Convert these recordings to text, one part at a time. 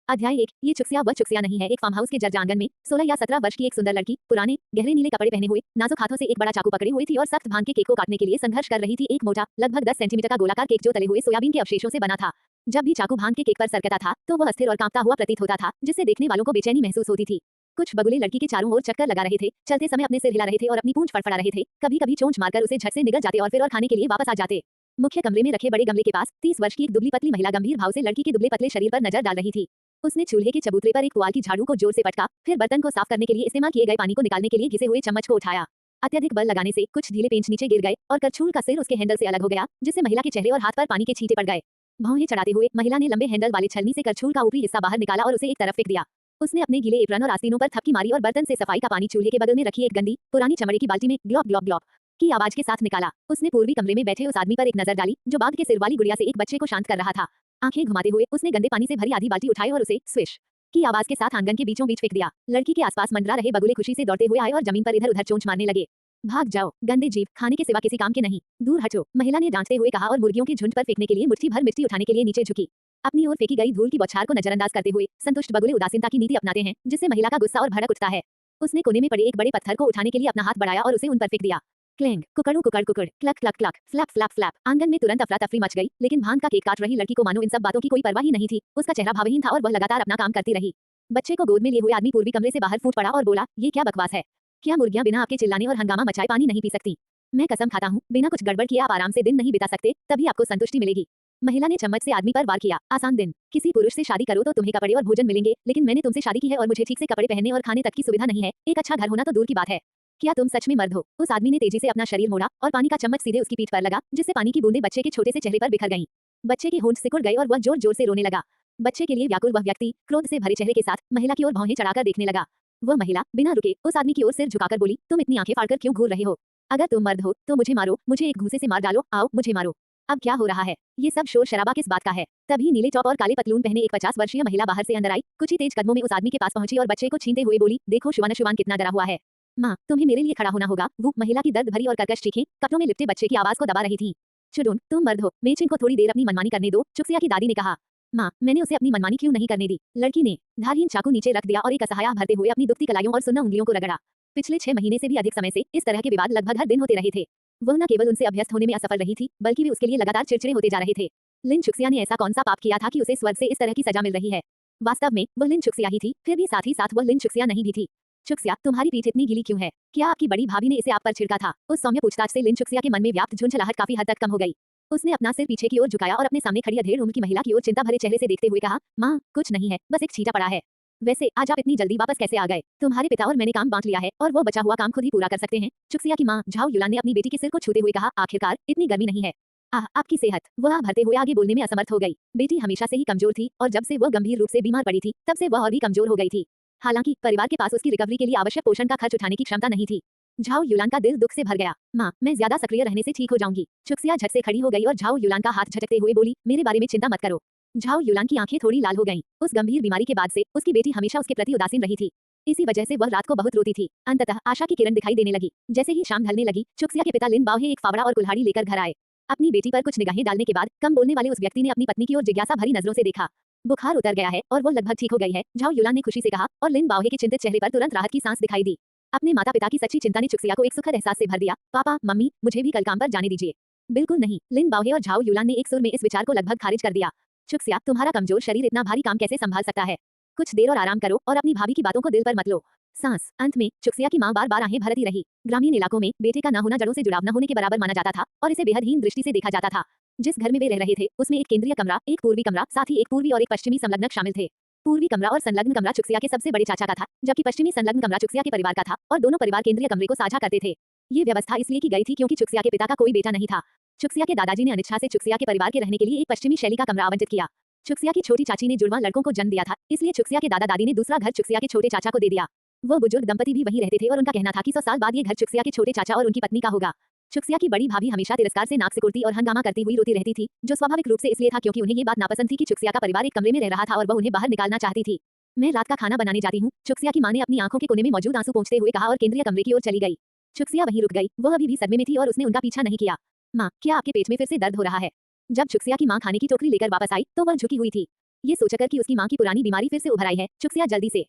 अध्याय 1। ये चुक्सिया वह चुक्सिया नहीं है। एक फार्म हाउस के जर्ज आंगन में 16 या 17 वर्ष की एक सुंदर लड़की पुराने गहरे नीले कपड़े पहने हुए नाजुक हाथों से एक बड़ा चाकू पकड़े हुई थी और सख्त भांग के केक को काटने के लिए संघर्ष कर रही थी। एक मोटा लगभग 10 सेंटीमीटर का गोलाकार केक जो तले हुए सोयाबीन के अवशेषों से बना था। जब भी चाकू भांग के केक पर सरकता था तो वह अस्थिर और कांपता हुआ प्रतीत होता था, जिससे देखने वालों को बेचैनी महसूस होती थी। कुछ बगुले लड़की के चारों ओर चक्कर लगा रहे थे, चलते समय अपने सिर हिला रहे थे और अपनी पूंछ फड़फड़ा रहे थे। कभी कभी चोंच मारकर उसे झट से निगल जाते और फिर और खाने के लिए वापस आ जाते। मुख्य कमरे में रखे बड़े गमले के पास 30 वर्ष की एक दुबली पतली महिला गंभीर भाव से लड़की के दुबले पतले शरीर पर नजर डाल रही थी। उसने चूल्हे के चबूतरे पर एक पुआल की झाड़ू को जोर से पटका, फिर बर्तन को साफ करने के लिए इस्तेमाल किए गए पानी को निकालने के लिए घिसे हुए चम्मच को उठाया। अत्यधिक बल लगाने से कुछ ढीले पेंच नीचे गिर गए और करछूल का सिर उसके हैंडल से अलग हो गया, जिससे महिला के चेहरे और हाथ पर पानी के छींटे पड़ गए। भौहें चढ़ाते हुए महिला ने लंबे हैंडल वाले छलनी से करछूल का ऊपरी हिस्सा बाहर निकाला और उसे एक तरफ फेंक दिया। उसने अपने गीले एप्रन और आस्तीनों पर थपकी मारी और बर्तन से सफाई का पानी चूल्हे के बगल में रखी एक गंदी पुरानी चमड़े की बाल्टी में ग्लॉप ग्लॉप ग्लॉप की आवाज के साथ निकाला। उसने पूर्वी कमरे में बैठे उस आदमी पर एक नजर डाली जो बाघ के सिर वाली गुड़िया से एक बच्चे को शांत कर रहा था। आंखें घुमाते हुए उसने गंदे पानी से भरी आधी बाल्टी उठाई और उसे स्विश की आवाज के साथ आंगन के बीचों बीच फेंक दिया। लड़की के आसपास मंडरा रहे बगुले खुशी से दौड़ते हुए आए और जमीन पर इधर उधर चोंच मारने लगे। भाग जाओ गंदे जीव, खाने के सिवा किसी काम के नहीं, दूर हटो, महिला ने डांटते हुए कहा और मुर्गियों के झुंड पर फेंकने के लिए मुट्ठी भर मिट्टी उठाने के लिए नीचे झुकी। अपनी ओर फेंकी गई धूल की बौछार को नजरअंदाज करते हुए संतुष्ट बगुले उदासीनता की नीति अपनाते हैं, जिससे महिला का गुस्सा और भड़क उठता है। उसने कोने में पड़े एक बड़े पत्थर को उठाने के लिए अपना हाथ बढ़ाया और उसे उन पर फेंक दिया। क्लैंग, कुकड़ू कुकड़ कुकड़, clock clock clock, flap flap flap. आंगन में तुरंत अफरा तफरी मच गई, लेकिन भांग का केक काट रही लड़की को मानो इन सब बातों की कोई परवाह ही नहीं थी। उसका चेहरा भावहीन था और वह लगातार अपना काम करती रही। बच्चे को गोद में लिए हुए आदमी पूर्वी कमरे से बाहर फूट पड़ा और बोला, ये क्या बकवास है? क्या मुर्गियां बिना आपके चिल्लाने और हंगामा मचाए पानी नहीं पी सकती? मैं कसम खाता हूँ, बिना कुछ गड़बड़ किए आप आराम से दिन नहीं बिता सकते, तभी आपको संतुष्टि मिलेगी। महिला ने चम्मच से आदमी पर वार किया। आसान दिन। किसी पुरुष से शादी करो तो तुम्हें कपड़े और भोजन मिलेंगे, लेकिन मैंने तुमसे शादी की है और मुझे ठीक से कपड़े पहनने और खाने तक की सुविधा नहीं है। एक अच्छा घर होना तो दूर की बात है। क्या तुम सच में मर्द हो? उस आदमी ने तेजी से अपना शरीर मोड़ा और पानी का चम्मच सीधे उसकी पीठ पर लगा, जिससे पानी की बूंदें बच्चे के छोटे से चेहरे पर बिखर गईं। बच्चे के होंठ सिकुड़ गए और वह जोर जोर से रोने लगा। बच्चे के लिए व्याकुल वह व्यक्ति क्रोध से भरे चेहरे के साथ महिला की ओर भौहें चढ़ाकर देखने लगा। वह महिला बिना रुके उस आदमी की ओर सिर झुकाकर बोली, तुम इतनी आंखें फाड़कर क्यों घूर रहे हो? अगर तुम मर्द हो तो मुझे मारो, मुझे एक घूंसे से मार डालो, आओ मुझे मारो। अब क्या हो रहा है? ये सब शोर शराबा किस बात का है? तभी नीले टॉप और काले पतलून पहने एक 50 वर्षीय महिला बाहर से अंदर आई, कुछ ही तेज कदमों में उस आदमी के पास पहुंची और बच्चे को छीनते हुए बोली, देखो शुभान कितना डरा हुआ है। माँ, तुम्हें मेरे लिए खड़ा होना होगा। वो महिला की दर्द भरी और कर्कश चीखें कपड़ों में लिपटे बच्चे की आवाज को दबा रही थी। चुड़ून, तुम मर्द हो, मेचिन को थोड़ी देर अपनी मनमानी करने दो, चुक्सिया की दादी ने कहा। माँ, मैंने उसे अपनी मनमानी क्यों नहीं करने दी? लड़की ने धारहीन चाकू नीचे रख दिया और एक असहाय भरते हुए अपनी दुखती कलाइयों और सुन्न उंगलियों को रगड़ा। पिछले 6 महीने से भी अधिक समय से इस तरह के विवाद लगभग हर दिन होते रहे थे। वह न केवल उनसे अभ्यस्त होने में असफल रही थी, बल्कि वे उसके लिए लगातार चिड़चिड़े होते जा रहे थे। लिन चुक्सिया ने ऐसा कौन सा पाप किया था कि उसे स्वर्ग से इस तरह की सजा मिल रही है? वास्तव में वह लिन चुक्सिया ही थी, फिर भी साथ ही साथ वह लिन चुक्सिया नहीं भी थी। चुक्सिया, तुम्हारी पीठ इतनी गीली क्यों है? क्या आपकी बड़ी भाभी ने इसे आप पर छिड़का था? उस सौम्य पूछताछ से लिन चुक्सिया के मन में व्याप्त झुंझलाहट काफी हद तक कम हो गई। उसने अपना सिर पीछे की ओर झुकाया और अपने सामने खड़ी अधेड़ उम्र की महिला की ओर चिंता भरे चेहरे से देखते हुए कहा, माँ, कुछ नहीं है, बस एक छींटा पड़ा है। वैसे आज आप इतनी जल्दी वापस कैसे आ गए? तुम्हारे पिता और मैंने काम बांट लिया है और वो बचा हुआ काम खुद ही पूरा कर सकते हैं। चुक्सिया की माँ झाओ युलान ने अपनी बेटी के सिर को छूते हुए कहा, आखिरकार इतनी गर्मी नहीं है। आपकी सेहत। वह भरते हुए आगे बोलने में असमर्थ हो गई। बेटी हमेशा से ही कमजोर थी और जब से वह गंभीर रूप से बीमार पड़ी थी, तब से वह और भी कमजोर हो गई थी। हालांकि परिवार के पास उसकी रिकवरी के लिए आवश्यक पोषण का खर्च उठाने की क्षमता नहीं थी। झाओ युलान का दिल दुख से भर गया। माँ, मैं ज्यादा सक्रिय रहने से ठीक हो जाऊंगी। चुक्सिया झट से खड़ी हो गई और झाओ युलान का हाथ झटकते हुए बोली, मेरे बारे में चिंता मत करो। झाओ युलान की आंखें थोड़ी लाल हो गईं। उस गंभीर बीमारी के बाद से उसकी बेटी हमेशा उसके प्रति उदासीन रही थी। इसी वजह से वह रात को बहुत रोती थी। अंततः आशा की किरण दिखाई देने लगी। जैसे ही शाम ढलने लगी, चुक्सिया के पिता लिन बाओहे एक फावड़ा और कुल्हाड़ी लेकर घर आए। अपनी बेटी पर कुछ निगाहें डालने के बाद कम बोलने वाले उस व्यक्ति ने अपनी पत्नी की ओर जिज्ञासा भरी नजरों से देखा। बुखार उतर गया है और वो लगभग ठीक हो गई है, झाओ युलान ने खुशी से कहा, और लिन बाओहे के चिंतित चेहरे पर तुरंत राहत की सांस दिखाई दी। अपने माता पिता की सच्ची चिंता ने चुक्सिया को एक सुखद एहसास से भर दिया। पापा, मम्मी, मुझे भी कल काम पर जाने दीजिए। बिल्कुल नहीं, लिन बाओहे और झाओ युलान ने एक सुर में इस विचार को लगभग खारिज कर दिया। चुक्सिया, तुम्हारा कमजोर शरीर इतना भारी काम कैसे संभाल सकता है? कुछ देर और आराम करो और अपनी भाभी की बातों को दिल पर मत लो। सांस। अंत में चुक्सिया की मां बार बार आहें भरती रही। ग्रामीण इलाकों में बेटे का न होना जड़ों से जुड़ाव न होने के बराबर माना जाता था और इसे बेहद हीन दृष्टि से देखा जाता था। जिस घर में वे रह रहे थे उसमें एक केंद्रीय कमरा, एक पूर्वी कमरा, साथ ही एक पूर्वी और एक पश्चिमी संलग्नक शामिल थे। पूर्वी कमरा और संलग्न कमरा चुक्सिया के सबसे बड़े चाचा का था, जबकि पश्चिमी संलग्न कमरा चुक्सिया के परिवार का था और दोनों परिवार केंद्रीय कमरे को साझा करते थे। ये व्यवस्था इसलिए की गई थी क्योंकि चुक्सिया के पिता का कोई बेटा नहीं था। चुक्सिया के दादाजी ने अनिच्छा से चुक्सिया के परिवार के रहने के लिए एक पश्चिमी शैली का कमरा आवंटित किया। चुक्सिया की छोटी चाची ने जुड़वा लड़कों को जन्म दिया था, इसलिए चुक्सिया के दादा दादी ने दूसरा घर चुक्सिया के छोटे चाचा को दे दिया। वो बुजुर्ग दंपति भी वहीं रहते थे और उनका कहना था कि 100 साल बाद ये घर चुक्सिया के छोटे चाचा और उनकी पत्नी का होगा। चुक्सिया की बड़ी भाभी हमेशा तिरस्कार से नाक सिकुड़ती और हंगामा करती हुई रोती रहती थी, जो स्वाभाविक रूप से इसलिए था क्योंकि उन्हें ये बात नापसंद थी कि चुक्सिया का परिवार एक कमरे में रह रहा था और वह उन्हें बाहर निकालना चाहती थी। मैं रात का खाना बनाने जाती हूँ, चुक्सिया की मां ने अपनी आंखों के कोने में मौजूद आंसू पोंछते हुए कहा और केंद्रीय कमरे की ओर चली गई। चुक्सिया वहीं रुक गई। वह अभी भी सदमे में थी और उसने उनका पीछा नहीं किया। माँ, क्या आपके पेट में फिर से दर्द हो रहा है? जब चुक्सिया की मां खाने की टोकरी लेकर वापस आई तो वह झुकी हुई थी। ये सोचकर कि उसकी माँ की पुरानी बीमारी फिर से उभर आई है, चुक्सिया जल्दी से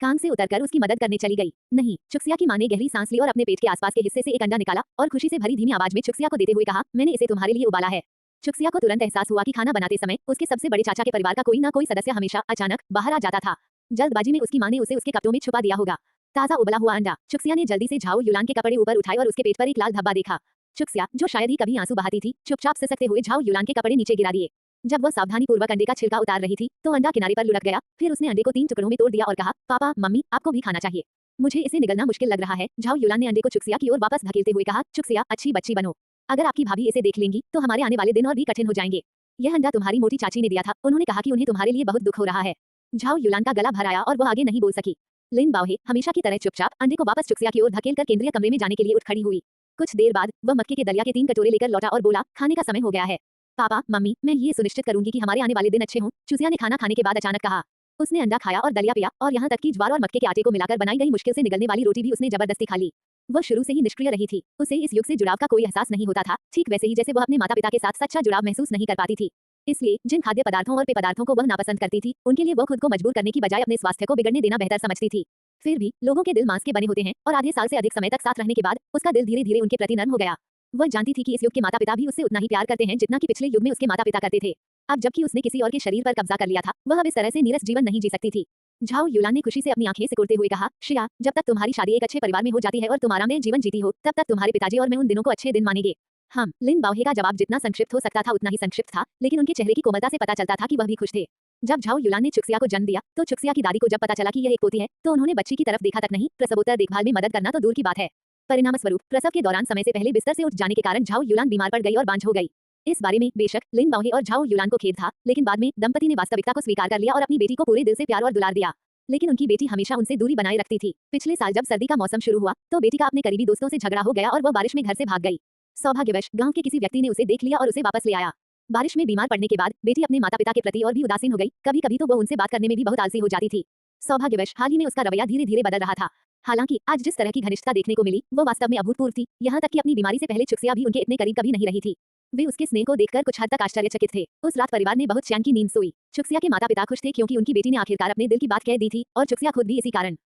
काम से उतरकर उसकी मदद करने चली गई। नहीं, चुक्सिया की माँ ने गहरी सांस ली और अपने पेट के आसपास के हिस्से से एक अंडा निकाला और खुशी से भरी धीमी आवाज में चुक्सिया को देते हुए कहा, मैंने इसे तुम्हारे लिए उबाला है। चुक्सिया को तुरंत एहसास हुआ कि खाना बनाते समय उसके सबसे बड़े चाचा के परिवार का कोई ना कोई सदस्य हमेशा अचानक बाहर आ जाता था। जल्दबाजी में उसकी माँ ने उसे उसके कपड़ों में छुपा दिया होगा। ताजा उबला हुआ अंडा। चुक्सिया ने जल्दी से झाऊ युलान के कपड़े ऊपर उठाए और उसके पेट पर एक लाल धब्बा देखा। चुक्सिया, जो शायद ही कभी आंसू बहाती थी, चुपचाप सिसकते हुए झाऊ युलान के कपड़े नीचे गिरा दिए। जब वह सावधानी पूर्वक अंडे का छिलका उतार रही थी तो अंडा किनारे पर लुढ़क गया। फिर उसने अंडे को 3 टुकड़ों में तोड़ दिया और कहा, पापा मम्मी आपको भी खाना चाहिए, मुझे इसे निगलना मुश्किल लग रहा है। झाऊ युलान ने अंडे को चुक्सिया की ओर वापस धकेलते हुए कहा, चुक्सिया अच्छी बच्ची बनो, अगर आपकी भाभी इसे देख लेंगी तो हमारे आने वाले दिन और भी कठिन हो जाएंगे। यह अंडा तुम्हारी मोटी चाची ने दिया था, उन्होंने कहा कि उन्हें तुम्हारे लिए बहुत दुख हो रहा है। झाऊ युलान का गला भर आया और वह आगे नहीं बोल सकी। लिन बाओहे हमेशा की तरह चुपचाप अंडे को वापस चुक्सिया की ओर धकेलकर केंद्रीय कमरे में जाने के लिए उठ खड़ी हुई। कुछ देर बाद वह मक्के के दलिया के 3 कटोरे लेकर लौटा और बोला, खाने का समय हो गया है। पापा मम्मी, मैं ये सुनिश्चित करूंगी कि हमारे आने वाले दिन अच्छे हों, चुसिया ने खाना खाने के बाद अचानक कहा। उसने अंडा खाया और दलिया पिया और यहाँ तक कि ज्वार और मक्के के आटे को मिलाकर बनाई गई मुश्किल से निगलने वाली रोटी भी उसने जबरदस्ती खा ली। वह शुरू से ही निष्क्रिय रही थी, उसे इस युग से जुड़ाव का कोई एहसास नहीं होता था, ठीक वैसे ही जैसे वह अपने माता पिता के साथ सच्चा जुड़ाव महसूस नहीं कर पाती थी। इसलिए जिन खाद्य पदार्थों और पेय पदार्थों को वह नापसंद करती थी, उनके लिए वह खुद को मजबूर करने की बजाय अपने स्वास्थ्य को बिगड़ने देना बेहतर समझती थी। फिर भी लोगों के दिल मांस के बने होते हैं और आधे साल से अधिक समय तक साथ रहने के बाद उसका दिल धीरे धीरे उनके प्रति नर्म हो गया। वह जानती थी कि इस युग के माता पिता भी उससे उतना ही प्यार करते हैं जितना कि पिछले युग में उसके माता पिता करते थे। अब जबकि उसने किसी और के शरीर पर कब्जा कर लिया था, वह अब इस तरह से नीरस जीवन नहीं जी सकती थी। झाऊ युलान ने खुशी से अपनी आंखें सिकुड़ते हुए कहा, श्रेया, जब तक तुम्हारी शादी एक अच्छे परिवार में हो जाती है और तुम आरामदेह जीवन जीती हो, तब तक तुम्हारे पिताजी और मैं उन दिनों को अच्छे दिन मानेंगे। हम। लिन बाओहे का जवाब जितना संक्षिप्त हो सकता था उतना ही संक्षिप्त था, लेकिन उनके चेहरे की कोमलता से पता चलता था कि वह भी खुश थे। जब झाऊ युलान ने चुक्सिया को जन्म दिया तो चुक्सिया की दादी को जब पता चला कि यह एक पोती है तो उन्होंने बच्ची की तरफ देखा तक नहीं, प्रसवोत्तर देखभाल में मदद करना तो दूर की बात है। परिणामस्वरूप प्रसव के दौरान समय से पहले बिस्तर से उठ जाने के कारण झाऊ युलान बीमार पड़ गई और बांझ हो गई। इस बारे में बेशक लिन बाओहे और झाऊ युलान को खेद था, लेकिन बाद में दंपति ने वास्तविकता को स्वीकार कर लिया और अपनी बेटी को पूरे दिल से प्यार और दुलार दिया। लेकिन उनकी बेटी हमेशा उनसे दूरी बनाए रखती थी। पिछले साल जब सर्दी का मौसम शुरू हुआ तो बेटी का अपने करीबी दोस्तों से झगड़ा हो गया और वह बारिश में घर से भाग गई। सौभाग्यवश गांव के किसी व्यक्ति ने उसे देख लिया और उसे वापस ले आया। बारिश में बीमार पड़ने के बाद बेटी अपने माता पिता के प्रति और भी उदासीन हो गई, कभी कभी तो वह उनसे बात करने में भी बहुत आलसी हो जाती थी। सौभाग्यवश हाल ही में उसका रवैया धीरे धीरे बदल रहा था। हालांकि आज जिस तरह की घनिष्ठता देखने को मिली वो वास्तव में अभूतपूर्व थी, यहाँ तक कि अपनी बीमारी से पहले चुक्सिया भी उनके इतने करीब कभी नहीं रही थी। वे उसके स्नेह को देखकर कुछ हद तक आश्चर्यचकित थे। उस रात परिवार ने बहुत चैन की नींद सोई। चुक्सिया के माता पिता खुश थे क्योंकि उनकी बेटी ने आखिरकार अपने दिल की बात कह दी थी और चुक्सिया खुद भी इसी कारण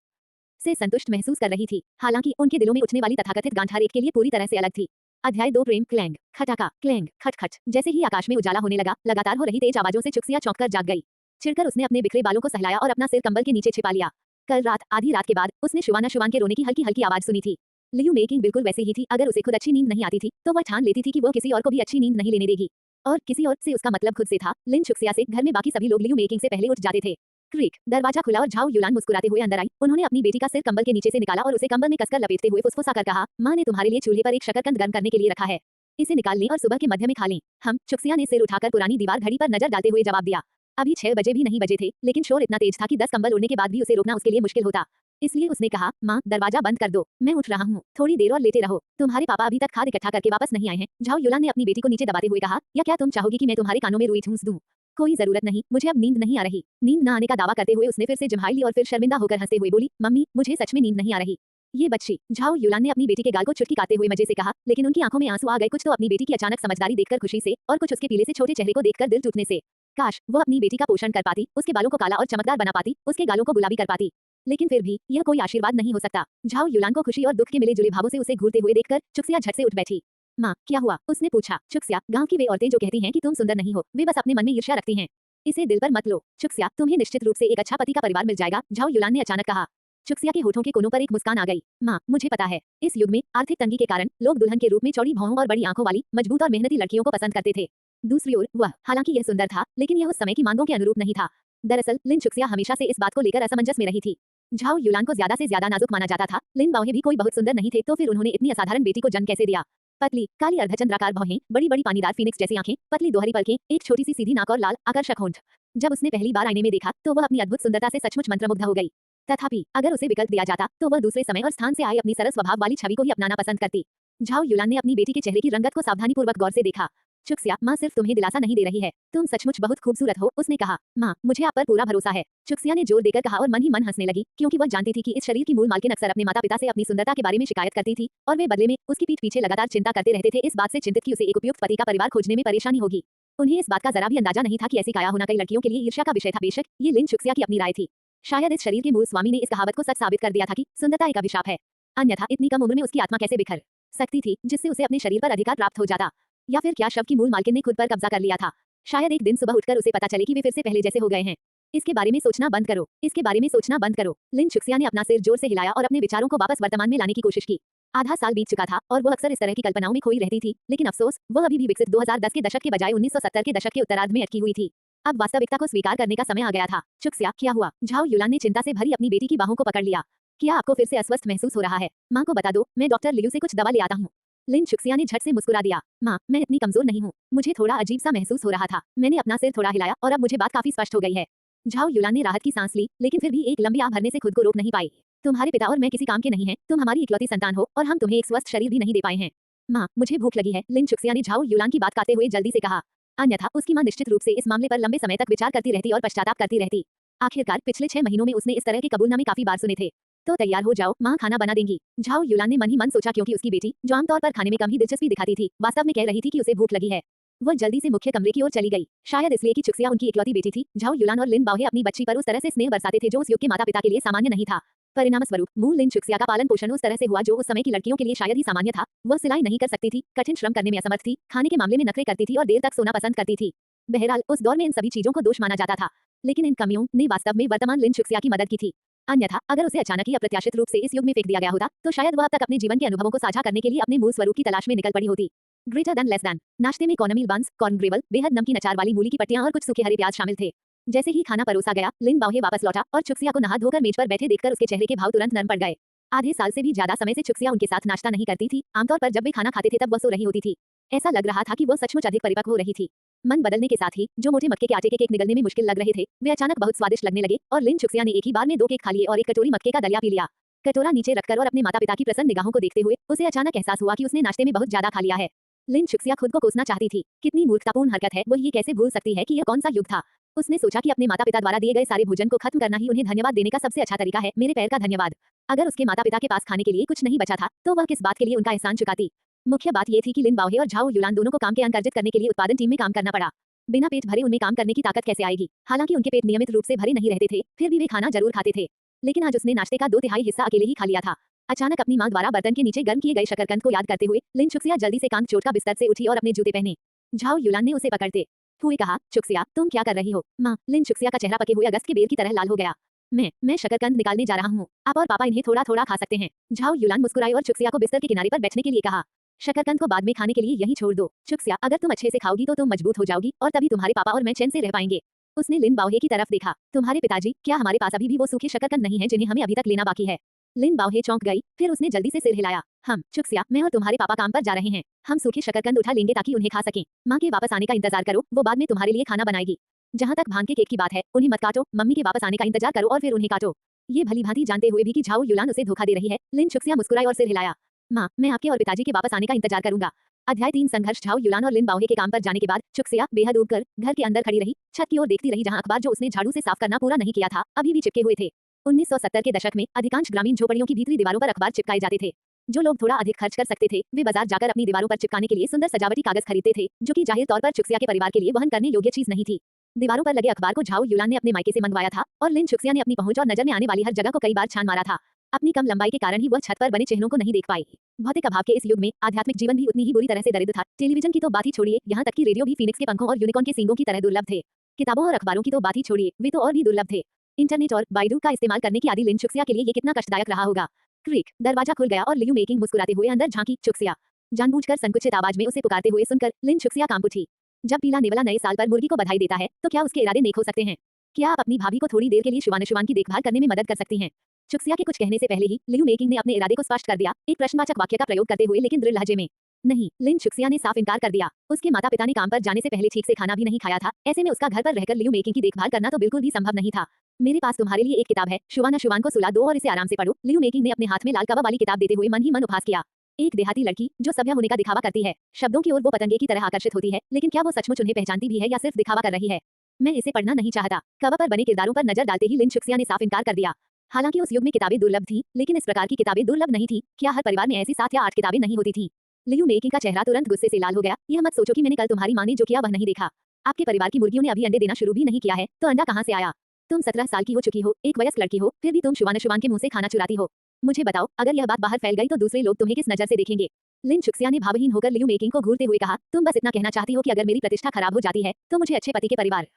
से संतुष्ट महसूस कर रही थी। हालांकि उनके दिलों में उठने वाली तथाकथित गांठ एक के लिए पूरी तरह से अलग थी। अध्याय 2 प्रेम क्लैंग खटाका क्लैंग खटखट। जैसे ही आकाश में उजाला होने लगा, लगातार हो रही तेज आवाजों से चुक्सिया चौंककर जाग गई। चिढ़कर उसने अपने बिखरे बालों को सहलाया और अपना सिर कंबल के नीचे छिपा लिया। कल रात आधी रात के बाद उसने शुवाना के रोने की हल्की हल्की आवाज सुनी थी। लियू मेकिंग बिल्कुल वैसे ही थी। अगर उसे खुद अच्छी नींद नहीं आती थी तो वह ठान लेती थी कि वो किसी और को भी अच्छी नींद नहीं लेने देगी, और किसी और से उसका मतलब खुद से था। लिन चुक्सिया से घर में बाकी सभी लोग लियू मेकिंग से पहले उठ जाते थे। क्रिक, दरवाजा खुला और झाऊ युलान मुस्कुराते हुए अंदर आई। उन्होंने अपनी बेटी का सिर कंबल के नीचे से निकाला और उसे कंबल में कसकर लपेटते हुए फुसफुसाकर कहा, माँ ने तुम्हारे लिए चूल्हे पर एक शकरकंद गर्म करने के लिए रखा है, इसे निकाल लें और सुबह के मध्य में खा लें। हम। चुक्सिया ने सिर उठाकर पुरानी दीवार घड़ी पर नजर डालते हुए जवाब दिया। अभी 6 बजे भी नहीं बजे थे, लेकिन शोर इतना तेज था कि 10 कंबल उड़ने के बाद भी उसे रोकना उसके लिए मुश्किल होता। इसलिए उसने कहा, माँ दरवाजा बंद कर दो, मैं उठ रहा हूँ, थोड़ी देर और लेटे रहो, तुम्हारे पापा अभी तक खाद इकट्ठा करके वापस नहीं आए हैं। झाऊ युलान ने अपनी बेटी को नीचे दबाते हुए कहा, या क्या तुम चाहोगी कि मैं तुम्हारे कानों में रुई ठूंस दूं? कोई जरूरत नहीं, मुझे अब नींद नहीं आ रही। नींद न आने का दावा करते हुए उसने फिर से जम्हाई ली और फिर शर्मिंदा होकर हंसते हुए बोली, मम्मी मुझे सच में नींद नहीं आ रही। ये बच्ची। झाऊ युलान ने अपनी बेटी के गाल को चुटकी काटते हुए मजे से कहा, लेकिन उनकी आंखों में आंसू आ गए, कुछ तो अपनी बेटी की अचानक समझदारी देखकर खुशी से और कुछ उसके पीले से छोटे चेहरे को देखकर दिल टूटने से। काश वो अपनी बेटी का पोषण कर पाती, उसके बालों को काला और चमकदार बना पाती, उसके गालों को गुलाबी कर पाती। लेकिन फिर भी यह कोई आशीर्वाद नहीं हो सकता। झाऊ युलान को खुशी और दुख के मिले जुले भावों से उसे घूरते हुए देखकर चुक्सिया झट से उठ बैठी। माँ क्या हुआ? उसने पूछा। चुक्सिया, गांव की वे औरतें जो कहती हैं कि तुम सुंदर नहीं हो, वे बस अपने मन में ईर्ष्या रखती हैं, इसे दिल पर मत लो। चुक्सिया, तुम्हें निश्चित रूप से एक अच्छा पति का परिवार मिल जाएगा, झाऊ युलान ने अचानक कहा। चुक्सिया के होठों के कोनों पर एक मुस्कान आ गई। माँ मुझे पता है, इस युग में आर्थिक तंगी के कारण लोग दुल्हन के रूप में चौड़ी भौहों और बड़ी आंखों वाली मजबूत और मेहनती लड़कियों को पसंद करते थे। दूसरी ओर वह, हालांकि यह सुंदर था, लेकिन यह उस समय की मांगों के अनुरूप नहीं था। दरअसल लिन चुक्सिया हमेशा से इस बात को लेकर असमंजस में रही थी। झाऊ युलान को ज्यादा से ज्यादा नाजुक माना जाता था। लिन बाओहे भी कोई बहुत सुंदर नहीं थे, तो फिर उन्होंने इतनी असाधारण बेटी को जन्म कैसे दिया? पतली काली अर्धचंद्राकार भौहें, बड़ी बड़ी पानीदार फीनिक्स जैसी आंखें, पतली दोहरी पलकें, एक छोटी सी सीधी नाक और लाल आकर्षक होंठ। जब उसने पहली बार आईने में देखा तो वह अपनी अद्भुत सुंदरता से सचमुच मंत्रमुग्ध हो गई। तथापि अगर उसे विकल्प दिया जाता तो वह दूसरे समय और स्थान से आई अपनी सरल स्वभाव वाली छवि को ही अपनाना पसंद करती। झाऊ युलान ने अपनी बेटी के चेहरे की रंगत को सावधानीपूर्वक गौर से देखा। चुक्सिया, माँ सिर्फ तुम्हें दिलासा नहीं दे रही है, तुम सचमुच बहुत खूबसूरत हो, उसने कहा। माँ मुझे आप पर पूरा भरोसा है, चुक्सिया ने जोर देकर कहा और मन ही मन हंसने लगी, क्योंकि वह जानती थी कि इस शरीर की मूल मालकिन अक्सर अपने माता पिता से अपनी सुंदरता के बारे में शिकायत करती थी और वे बदले में उसकी पीठ पीछे लगातार चिंता करते रहते थे, इस बात से चिंतित कि उसे एक उपयुक्त पति का परिवार खोजने में परेशानी होगी। उन्हें इस बात का जरा भी अंदाजा नहीं था कि ऐसी काया होना कई लड़कियों के लिए ईर्ष्या का विषय था। बेशक ये लिन शुक्सिया की अपनी राय थी। शायद इस शरीर के मूल स्वामी ने इस कहावत को सच साबित कर दिया था कि सुंदरता एक अभिशाप है। अन्यथा इतनी कम उम्र में उसकी आत्मा कैसे बिखर सकती थी जिससे उसे अपने शरीर पर अधिकार प्राप्त हो जाता। या फिर क्या शव की मूल मालकिन ने खुद पर कब्जा कर लिया था। शायद एक दिन सुबह उठकर उसे पता चले कि वे फिर से पहले जैसे हो गए हैं। इसके बारे में सोचना बंद करो, इसके बारे में सोचना बंद करो। लिन शुक्सिया ने अपना सिर जोर से हिलाया और अपने विचारों को वापस वर्तमान में लाने की कोशिश की। आधा साल बीत चुका था और वो अक्सर इस तरह की कल्पनाओं में खोई रहती थी, लेकिन अफसोस वह अभी भी विकसित 2010 के दशक के बजाय 1970 के दशक के उत्तरार्ध में अटकी हुई थी। अब वास्तविकता को स्वीकार करने का समय आ गया था। शुक्सिया, क्या हुआ? झाओ युलान ने चिंता से भरी अपनी बेटी की बाहों को पकड़ लिया। क्या आपको फिर से अस्वस्थ महसूस हो रहा है? माँ को बता दो, मैं डॉक्टर लियू से कुछ दवा ले आता हूँ। लिन शुक्सिया ने झट से मुस्कुरा दिया। माँ, मैं इतनी कमजोर नहीं हूँ। मुझे थोड़ा अजीब सा महसूस हो रहा था। मैंने अपना सिर थोड़ा हिलाया और अब मुझे बात काफी स्पष्ट हो गई है। झाओ युलान ने राहत की सांस ली, लेकिन फिर भी एक लंबी आह भरने से खुद को रोक नहीं पाई। तुम्हारे पिता और मैं किसी काम के नहीं हैं, तुम हमारी इकलौती संतान हो और हम तुम्हें एक स्वस्थ शरीर भी नहीं दे पाए हैं। माँ, मुझे भूख लगी है, लिन शुक्सिया ने झाओ युलान की बात काटते हुए जल्दी से कहा। अन्यथा उसकी माँ निश्चित रूप से इस मामले पर लंबे समय तक विचार करती रहती और पश्चाताप करती रहती। आखिरकार पिछले 6 महीनों में उसने इस तरह के कबूलनामे काफी बार सुने थे। तो तैयार हो जाओ, माँ खाना बना देंगी। झाओ युलान ने मन ही मन सोचा, क्योंकि उसकी बेटी, जो आमतौर पर खाने में कम ही दिलचस्पी दिखाती थी, वास्तव में कह रही थी कि उसे भूख लगी है। वह जल्दी से मुख्य कमरे की ओर चली गई, शायद इसलिए कि शुक्सिया उनकी इकलौती बेटी थी। झाओ युलान और लिन बाओहे अपनी बच्ची पर उस तरह से स्नेह बरसाते थे जो उस युग के माता-पिता के लिए सामान्य नहीं था। परिणाम स्वरूप मूल लिन शुक्सिया का पालन पोषण उस तरह से हुआ जो उस समय की लड़कियों के लिए शायद ही सामान्य था। वह सिलाई नहीं कर सकती थी, कठिन श्रम करने में असमर्थ थी, खाने के मामले में नखरे करती थी और देर तक सोना पसंद करती थी। बहरहाल उस दौर में इन सभी चीजों को दोष माना जाता था, लेकिन इन कमियों ने वास्तव में वर्तमान लिन शुक्सिया की मदद की थी। अन्यथा अगर उसे अचानक ही अप्रत्याशित रूप से इस युग में फेंक दिया गया होता, तो शायद वह अब तक अपने जीवन के अनुभवों को साझा करने के लिए अपने मूल स्वरूप की तलाश में निकल पड़ी होती। Greater than less than. नाश्ते में कॉर्नमील बंस, कॉर्न ग्रेवल, बेहद नमकीन अचार वाली मूली की पट्टियां और कुछ सूखे हरे प्याज शामिल थे। जैसे ही खाना परोसा गया, लिन बाओहे वापस लौटा और शुक्सिया को नहा धोकर मेज पर बैठे देखकर उसके चेहरे के भाव तुरंत नरम पड़ गए। आधे साल से भी ज्यादा समय से शुक्सिया उनके साथ नाश्ता नहीं करती थी। आमतौर पर जब वे खाना खाते थे तब वह सो रही होती थी। ऐसा लग रहा था कि वह सचमुच अधिक परिपक्व हो रही थी। मन बदलने के साथ ही जो मोटे मक्के के आटे के केक निगलने में मुश्किल लग रहे थे, वे अचानक बहुत स्वादिष्ट लगने लगे और लिन शुक्सिया ने एक ही बार में 2 केक खा लिए और एक कटोरी मक्के का दलिया पी लिया। कटोरा नीचे रखकर और अपने माता-पिता की प्रसन्न निगाहों को देखते हुए उसे अचानक एहसास हुआ कि उसने नाश्ते में बहुत ज्यादा खा लिया है। लिन शुक्सिया खुद को कोसना चाहती थी। कितनी मूर्खतापूर्ण हरकत है, वो ये कैसे भूल सकती है कि यह कौन सा युग था। उसने सोचा कि अपने माता-पिता द्वारा दिए गए सारे भोजन को खत्म करना ही उन्हें धन्यवाद देने का सबसे अच्छा तरीका है। मेरे पैर का धन्यवाद। अगर उसके माता-पिता के पास खाने के लिए कुछ नहीं बचा था, तो वह किस बात के लिए उनका एहसान चुकाती। मुख्य बात यह थी कि लिन बाओहे और झाओ युलान दोनों को काम के अंक अर्जित करने के लिए उत्पादन टीम में काम करना पड़ा। बिना पेट भरे उनमें काम करने की ताकत कैसे आएगी? हालांकि उनके पेट नियमित रूप से भरे नहीं रहते थे, फिर भी वे खाना जरूर खाते थे। लेकिन आज उसने नाश्ते का 2/3 हिस्सा अकेले ही खा लिया था। अचानक अपनी मां द्वारा बर्तन के नीचे गर्म किए गए शकरकंद को याद करते हुए लिन शुक्सिया जल्दी से कांग चोटकर बिस्तर से उठी और अपने जूते पहने। झाओ युलान ने उसे पकड़ते हुए कहा, शुक्सिया, तुम क्या कर रही हो? मां। लिन शुक्सिया का चेहरा पके हुए अगस्त के बेर की तरह लाल हो गया। मैं शकरकंद निकालने जा रहा हूँ। आप और पापा इन्हें थोड़ा थोड़ा खा सकते हैं। झाओ युलान मुस्कुराए और शुक्सिया को बिस्तर के किनारे पर बैठने के लिए कहा। शकरकंद को बाद में खाने के लिए यहीं छोड़ दो। शुक्सिया, अगर तुम अच्छे से खाओगी तो तुम मजबूत हो जाओगी और तभी तुम्हारे पापा और मैं चैन से रह पाएंगे। उसने लिन बाओहे की तरफ देखा। तुम्हारे पिताजी, क्या हमारे पास अभी भी वो सूखे शकरकंद नहीं है जिन्हें हमें अभी तक लेना बाकी है? लिन बाओहे चौंक गई, फिर उसने जल्दी से सिर हिलाया। हम, शुक्सिया, मैं और तुम्हारे पापा काम पर जा रहे हैं। हम सूखे शकरकंद उठा लेंगे ताकि उन्हें खा सकें। माँ के वापस आने का इंतजार करो, वो बाद में तुम्हारे लिए खाना बनाएगी। जहाँ तक भांग के केक की बात है, उन्हें मत काटो, मम्मी के वापस आने का इंतजार करो और फिर उन्हें काटो। ये भली भांति जानते हुए भी कि झाओ युलान उसे धोखा दे रही है, लिन शुक्सिया मुस्कुराई और सिर हिलाया। माँ, मैं आपके और पिताजी के वापस आने का इंतजार करूंगा। अध्याय 3 संघर्ष। झाओ युलान और लिन बाओहे के काम पर जाने के बाद शुक्सिया बेहद ऊबकर घर के अंदर खड़ी रही, छत की ओर देखती रही जहां अखबार जो उसने झाड़ू से साफ करना पूरा नहीं किया था अभी भी चिपके हुए थे। 1970 के दशक में अधिकांश ग्रामीण झोपड़ियों की भीतरी दीवारों पर अखबार चिपकाए जाते थे। जो लोग थोड़ा अधिक खर्च कर सकते थे, वे बाजार जाकर अपनी दीवारों पर चिपकाने के लिए सुंदर सजावटी कागज खरीदते थे, जो कि जाहिर तौर पर शुक्सिया के परिवार के लिए वहन करने योग्य चीज नहीं थी। दीवारों पर लगे अखबार को झाओ युलान ने अपने मायके से मंगवाया था और लिन शुक्सिया ने अपनी पहुंच और नजर में आने वाली हर जगह को कई बार छान मारा था। अपनी कम लंबाई के कारण ही वह छत पर बने चिन्हों को नहीं देख पाई। भौतिक अभाव के इस युग में आध्यात्मिक जीवन भी उतनी ही बुरी तरह से दरिद्र था। टेलीविजन की तो बात ही छोड़िए, यहाँ तक कि रेडियो भी फीनिक्स के पंखों और यूनिकॉर्न के सींगों की तरह दुर्लभ थे। किताबों और अखबारों की तो बात ही छोड़िए, वे तो और भी दुर्लभ थे। इंटरनेट और बाइडू का इस्तेमाल करने की आदि लिन शुक्सिया के लिए ये कितना कष्टदायक रहा होगा। क्रिक, दरवाजा खुल गया और लियू मेकिंग मुस्कुराते हुए अंदर झांकी। शुक्सिया, जानबूझकर संकुचित आवाज में उसे पुकारते हुए सुनकर लिन शुक्सिया कांप उठी। जब पीला नेवला नए साल पर मुर्गी को बधाई देता है, तो क्या उसके इरादे नेक हो सकते हैं? क्या आप अपनी भाभी को थोड़ी देर के लिए शुभानुशुभान की देखभाल करने में मदद कर सकती हैं? शुक्सिया के कुछ कहने से पहले ही लियू मेकिंग ने अपने इरादे को स्पष्ट कर दिया, एक प्रश्नवाचक वाक्य का प्रयोग करते हुए लेकिन दृढ़ लहजे में। नहीं, लिन शुक्सिया ने साफ इनकार कर दिया। उसके माता पिता ने काम पर जाने से पहले ठीक से खाना भी नहीं खाया था, ऐसे में उसका घर पर रहकर लियू मेकिंग की देखभाल करना तो बिल्कुल भी संभव नहीं था। मेरे पास तुम्हारे लिए एक किताब है, शुभानुशुभान को सुला दो और इसे आराम से पढ़ो। लियू मेकिंग ने अपने हाथ में लाल कवर वाली किताब देते हुए मन ही मन उपहास किया। एक देहाती लड़की जो सभ्य होने का दिखावा करती है, शब्दों की ओर वो पतंगे की तरह आकर्षित होती है, लेकिन क्या वो सचमुच उन्हें पहचानती भी है या सिर्फ दिखावा कर रही है? मैं इसे पढ़ना नहीं चाहता। कवर पर बने किरदारों पर नजर डालते ही लिन शुक्सिया ने साफ इनकार कर दिया। हालांकि उस युग में किताबें दुर्लभ थीं, लेकिन इस प्रकार की किताबें दुर्लभ नहीं थीं। क्या हर परिवार में ऐसी 7 या 8 किताबें नहीं होती थीं? लियू मेकिंग का चेहरा तुरंत गुस्से से लाल हो गया। यह मत सोचो कि मैंने कल तुम्हारी माँ ने जो किया वह नहीं देखा। आपके परिवार की मुर्गियों ने अभी अंडे देना शुरू भी नहीं किया है, तो अंडा कहाँ से आया? तुम 17 साल की हो चुकी हो, एक वयस्क लड़की हो, फिर भी तुम शुभान शुभान के मुंह से खाना चुराती हो। मुझे बताओ, अगर यह बात बाहर फैल गई तो दूसरे लोग तुम्हें किस नजर से देखेंगे? लिन चुक्सिया ने भावहीन होकर लियू मेकिंग को घूरते हुए कहा, तुम बस इतना कहना चाहती हो कि अगर मेरी प्रतिष्ठा खराब हो जाती है, तो मुझे अच्छे पति के परिवार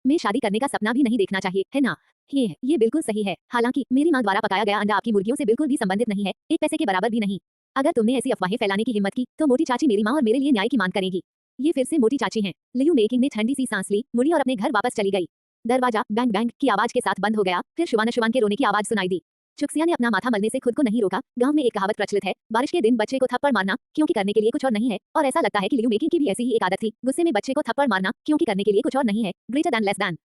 में शादी करने का सपना भी नहीं देखना चाहिए, है ना? ये बिल्कुल सही है। हालांकि मेरी मां द्वारा पकाया गया अंडा आपकी मुर्गियों से बिल्कुल भी संबंधित नहीं है, एक पैसे के बराबर भी नहीं। अगर तुमने ऐसी अफवाहें फैलाने की हिम्मत की, तो मोटी चाची मेरी मां और मेरे लिए न्याय की मांग करेगी। ये फिर से मोटी चाची हैं। लियू मेकिंग ने ठंडी सी सांस ली, मुड़ी और अपने घर वापस चली गई। दरवाजा बैंग बैंग की आवाज के साथ बंद हो गया, फिर शुभान शुभान के रोने की आवाज सुनाई दी। चुक्सिया ने अपना माथा मलने से खुद को नहीं रोका। गांव में एक कहावत प्रचलित है, बारिश के दिन बच्चे को थप्पड़ मारना क्योंकि करने के लिए कुछ और नहीं है, और ऐसा लगता है कि लियू मेकिंग की भी ऐसी ही एक आदत थी, गुस्से में बच्चे को थप्पड़ मारना क्योंकि करने के लिए कुछ और नहीं है, ग्रेटर दैन लेस दैन।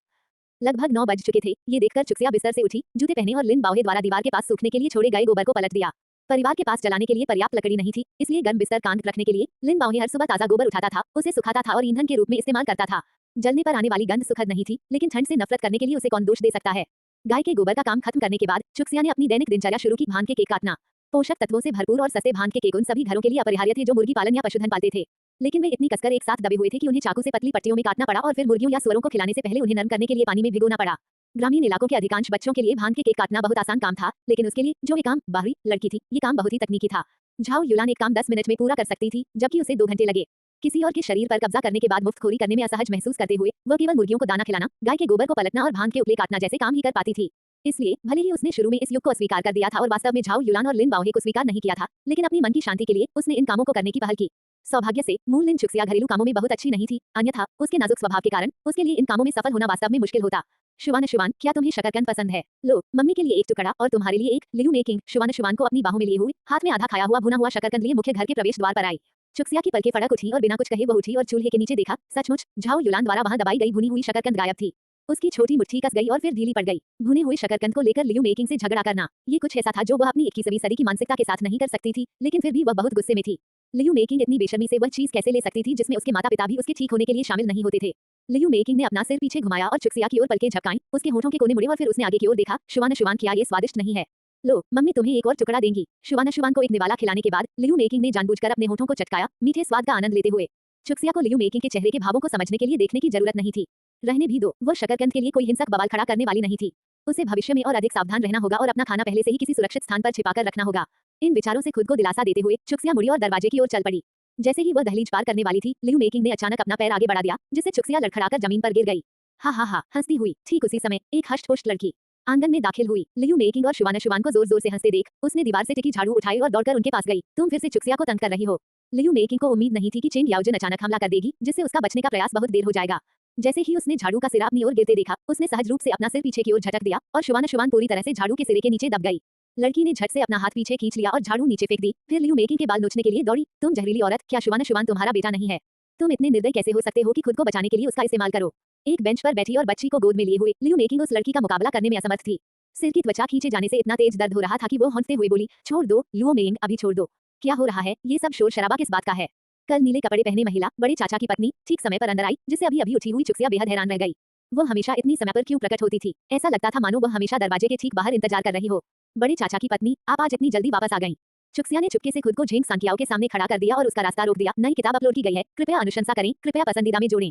लगभग 9 बज चुके थे। ये देखकर चुक्सिया बिस्तर से उठी, जूते पहने और लिन बाओहे द्वारा दीवार के पास सूखने के लिए छोड़े गए गोबर को पलट दिया। परिवार के पास जलाने के लिए पर्याप्त लकड़ी नहीं थी, इसलिए गर्म बिस्तर कांध रखने के लिए लिन बाओहे हर सुबह ताजा गोबर उठाता था, उसे सुखाता था और ईंधन के रूप में इस्तेमाल करता था। जलने पर आने वाली गंध सुखद नहीं थी, लेकिन ठंड से नफरत करने के लिए उसे कौन दोष दे सकता है? गाय के गोबर का काम खत्म करने के बाद चुक्सिया ने अपनी दैनिक दिनचर्या शुरू की। भांग के केक काटना। पोषक तत्वों से भरपूर और सस्ते भांग के केक उन सभी घरों के लिए अपरिहार्य थे जो मुर्गी पालन या पशुधन पालते थे। लेकिन वे इतनी कसकर एक साथ दबे हुए थे कि उन्हें चाकू से पतली पट्टियों में काटना पड़ा और फिर मुर्गियों या सुअरों को खिलाने से पहले उन्हें नरम करने के लिए पानी में भिगोना पड़ा। ग्रामीण इलाकों के अधिकांश बच्चों के लिए भांग के केक काटना बहुत आसान काम था, लेकिन उसके लिए जो ये काम बाहरी लड़की थी, ये काम बहुत ही तकनीकी था। झाओ युलान एक काम 10 मिनट में पूरा कर सकती थी, जबकि उसे 2 घंटे लगे। किसी और के शरीर पर कब्जा करने के बाद मुफ्तखोरी करने में असहज महसूस करते हुए वह केवल मुर्गियों को दाना खिलाना, गाय के गोबर को पलटना और भांग के उपले काटना जैसे काम ही कर पाती थी। इसलिए भले ही उसने शुरू में इस युग को अस्वीकार कर दिया था और वास्तव में झाओ युलान और लिन बाओहे को स्वीकार नहीं किया था, लेकिन अपनी मन की शांति के लिए उसने इन कामों को करने की पहल की। सौभाग्य से मूल लिन चुक्सिया घरेलू कामों में बहुत अच्छी नहीं थी, अन्यथा उसके नाजुक स्वभाव के कारण उसके लिए इन कामों में सफल होना वास्तव में मुश्किल होता। शुभान शुभान, क्या तुम्हें शकरकंद पसंद है? लो, मम्मी के लिए एक टुकड़ा और तुम्हारे लिए एक। लियू मेकिंग शुभान शुभान को अपनी बाहों में लिए हुए, हाथ में आधा खाया हुआ भुना हुआ शकरकंद लिए मुख्य घर के प्रवेश द्वार पर आई। चुक्सिया की पलकें फड़क उठी और बिना कुछ कहे वो उठी और चूल्हे के नीचे देखा। सचमुच झाओ युलान द्वारा वहां दबाई गई भुनी हुई शकरकंद गायब थी। उसकी छोटी मुट्ठी कस गई और फिर ढीली पड़ गई। भुने हुए शकरकंद को लेकर लियू मेकिंग से झगड़ा करना, ये कुछ ऐसा था जो वह अपनी 21वीं सदी की मानसिकता के साथ नहीं कर सकती थी, लेकिन फिर भी वह बहुत गुस्से में थी। लियू मेकिंग इतनी बेशर्मी से वह चीज कैसे ले सकती थी जिसमें उसके माता पिता भी उसके ठीक होने के लिए शामिल नहीं होते थे? लियू मेकिंग ने अपना सिर पीछे घुमाया और चुक्सिया की ओर पलकें झपकाईं, उसके होठों के कोने मुड़े और फिर उसने आगे की ओर देखा। शुभान शुभान, क्या ये स्वादिष्ट नहीं है? लो, मम्मी तुम्हें एक और टुकड़ा देंगी। शुभान शुभान को एक निवाला खिलाने के बाद लियू मेकिंग ने जानबूझकर अपने होठों को चटकाया, मीठे स्वाद का आनंद लेते हुए। चुक्सिया को लियू मेकिंग के चेहरे के भावों को समझने के लिए देखने की जरूरत नहीं थी। रहने भी दो, वो शकरकंद के लिए कोई हिंसक बवाल खड़ा करने वाली नहीं थी। उसे भविष्य में और अधिक सावधान रहना होगा और अपना खाना पहले से ही किसी सुरक्षित स्थान पर छिपाकर रखना होगा। इन विचारों से खुद को दिलासा देते हुए चुक्सिया मुड़ी और दरवाजे की ओर चल पड़ी। जैसे ही वह दहलीज पार करने वाली थी, लियू मेकिंग ने अचानक अपना पैर आगे बढ़ा दिया, जिससे चुक्सिया लड़खड़ाकर जमीन पर गिर गई। हा, हंसती हुई। ठीक उसी समय एक हष्ट-पुष्ट लड़की आंगन में दाखिल हुई। लियू मेकिंग और शुभान शुभान को जोर जोर से हंसते देख उसने दीवार से टिकी झाड़ू उठाई और दौड़कर उनके पास गई। तुम फिर से चुक्सिया को तंग कर रही हो? लियू मेकिंग को उम्मीद नहीं थी कि चेंग याओजन अचानक हमला कर देगी, जिससे उसका बचने का प्रयास बहुत देर हो जाएगा। जैसे ही उसने झाड़ू का सिरा अपनी ओर गिरते देखा, उसने सहज रूप से अपना सिर पीछे की ओर झटक दिया और शुभान शुभान पूरी तरह से झाड़ू के सिरे के नीचे दब गई। लड़की ने झट से अपना हाथ पीछे खींच लिया और झाड़ू नीचे फेंक दी, फिर लियू मेकिंग के बाल नोचने के लिए दौड़ी। तुम जहरीली औरत, क्या शुभान शुभान तुम्हारा बेटा नहीं है? तुम इतने निर्दयी कैसे हो सकते हो कि खुद को बचाने के लिए उसका इस्तेमाल करो? एक बेंच पर बैठी और बच्ची को गोद में लिए हुए लियू मेकिंग उस लड़की का मुकाबला करने में असमर्थ थी। सिर की त्वचा खींचे जाने से इतना तेज दर्द हो रहा था कि वो हौंकते हुए बोली, छोड़ दो लियू मेकिंग, अभी छोड़ दो। क्या हो रहा है? ये सब शोर शराबा किस बात का है? कल नीले कपड़े पहने महिला, बड़े चाचा की पत्नी, ठीक समय पर अंदर आई, जिससे अभी अभी उठी हुई चुक्सिया बेहद हैरान रह गई। वो हमेशा इतनी समय पर क्यों प्रकट होती थी? ऐसा लगता था मानो वह हमेशा दरवाजे के ठीक बाहर इंतजार कर रही हो। बड़े चाचा की पत्नी, आप आज इतनी जल्दी वापस आ गईं। चुक्सिया ने चुपके से खुद को झेंग सांकियाओ के सामने खड़ा कर दिया और उसका रास्ता रोक दिया। नई किताब अपलोड की गई है, कृपया अनुशंसा करें, कृपया पसंदीदा में जोड़ें।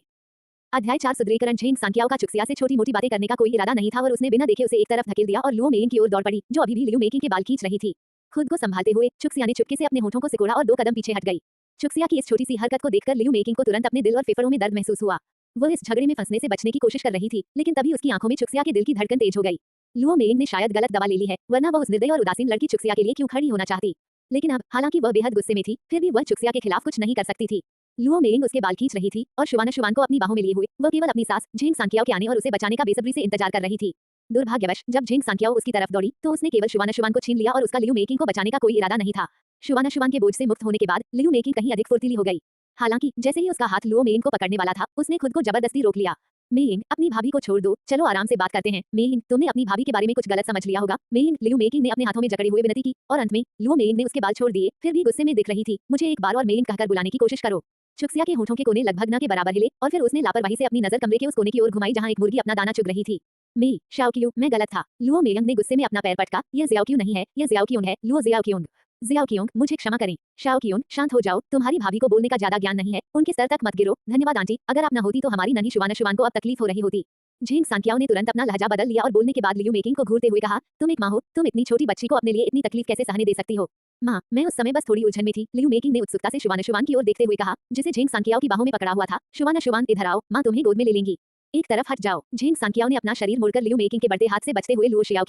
अध्याय 4 सुदृढ़ीकरण। झेंग सांकियाओ का चुक्सिया से छोटी मोटी बातें करने का कोई इरादा नहीं था और उसने बिना देखे उसे एक तरफ धकेल दिया और लियू मेकिंग की ओर दौड़ पड़ी, जो अभी भी लियू मेकिंग के बाल खींच रही थी। खुद को संभालते हुए चुक्सिया ने चुपके से अपने होठों को सिकोड़ा और 2 कदम पीछे हट गई। चुक्सिया की इस छोटी सी हरकत को देखकर लियू मेकिंग को तुरंत अपने दिल और फेफड़ों में दर्द महसूस हुआ। वह इस झगड़े में फंसने से बचने की कोशिश कर रही थी, लेकिन तभी उसकी आंखों में चुक्सिया के दिल की धड़कन तेज हो गई। लियू मेकिंग ने शायद गलत दवा ले ली है, वरना वह उस निर्दयी और उदासीन लड़की चुक्सिया के लिए क्यों खड़ी होना चाहती? लेकिन अब, हालांकि वह बेहद गुस्से में थी, फिर भी वह चुक्सिया के खिलाफ कुछ नहीं कर सकती थी। लियू मेकिंग उसके बाल खींच रही थी और शुभान शुभान को अपनी बाहों में लिए हुए वह केवल अपनी सास झेंग सांकियाओ के आने और उसे बचाने का बेसब्री से इंतजार कर रही थी। दुर्भाग्यवश जब झेंग सांकियाओ उसकी तरफ दौड़ी तो उसने केवल शुभान शुभान को छीन लिया और उसका लियू मेकिंग को बचाने का कोई इरादा नहीं था। शुभान शुभान के बोझ से मुक्त होने के बाद लियू मेकिंग कहीं अधिक फुर्तीली हो गई। हालांकि जैसे ही उसका हाथ लियू मेकिंग को पकड़ने वाला था, उसने खुद को जबरदस्ती रोक लिया। मेकिंग, अपनी भाभी को छोड़ दो, चलो आराम से बात करते हैं। मेकिंग, तुमने अपनी भाभी के बारे में कुछ गलत समझ लिया होगा। मेकिंग, लियू मेकिंग ने अपने हाथों में जकड़े हुए विनती की और अंत में लियू मेकिंग ने उसके बाल छोड़ दिए, फिर भी गुस्से में दिख रही थी। मुझे एक बार और मेकिंग कहकर बुलाने की कोशिश करो। चुक्सिया के होठों के कोने लगभग न के बराबर हिले और फिर उसने लापरवाही से अपनी नजर कमरे के उस कोने की ओर घुमाई जहां एक मुर्गी अपना दाना चुग रही थी। मी शाओक्यू, मैं गलत था। लियू मेकिंग ने गुस्से में अपना पैर पटका। यह ज़ियाओक्यू नहीं है, यह ज़ियाओक्यूंग है। लुओ ज़ियाओक्यूंग। जियाओ कियोंग, मुझे क्षमा करें। शाओ कियोंग, शांत हो जाओ, तुम्हारी भाभी को बोलने का ज्यादा ज्ञान नहीं है, उनके स्तर तक मत गिरो। धन्यवाद आंटी, अगर आप न होती तो हमारी नन्ही शुवान को अब तकलीफ हो रही होती। झेंग सांकियाओ ने तुरंत अपना लहजा बदल लिया और बोलने के बाद लियू मेकिंग को घूरते हुए कहा, तुम एक माँ हो, तुम इतनी छोटी बच्ची को अपने लिए इतनी तकलीफ कैसे सहने दे सकती हो? माँ, मैं उस समय बस थोड़ी उलझन में थी। लियू मेकिंग ने उत्सुकता से शुवान की ओर देखते हुए कहा, जिसे झेंग सांकियाओ की बाहों में पकड़ा हुआ था। शुवान इधर आओ, माँ तुम्हें गोद में ले लेंगी। एक तरफ हट जाओ। झेंग सांकियाओ ने अपना शरीर मोड़कर लियू मेकिंग के बढ़ते हाथ से बचते हुए लुओ शियाओ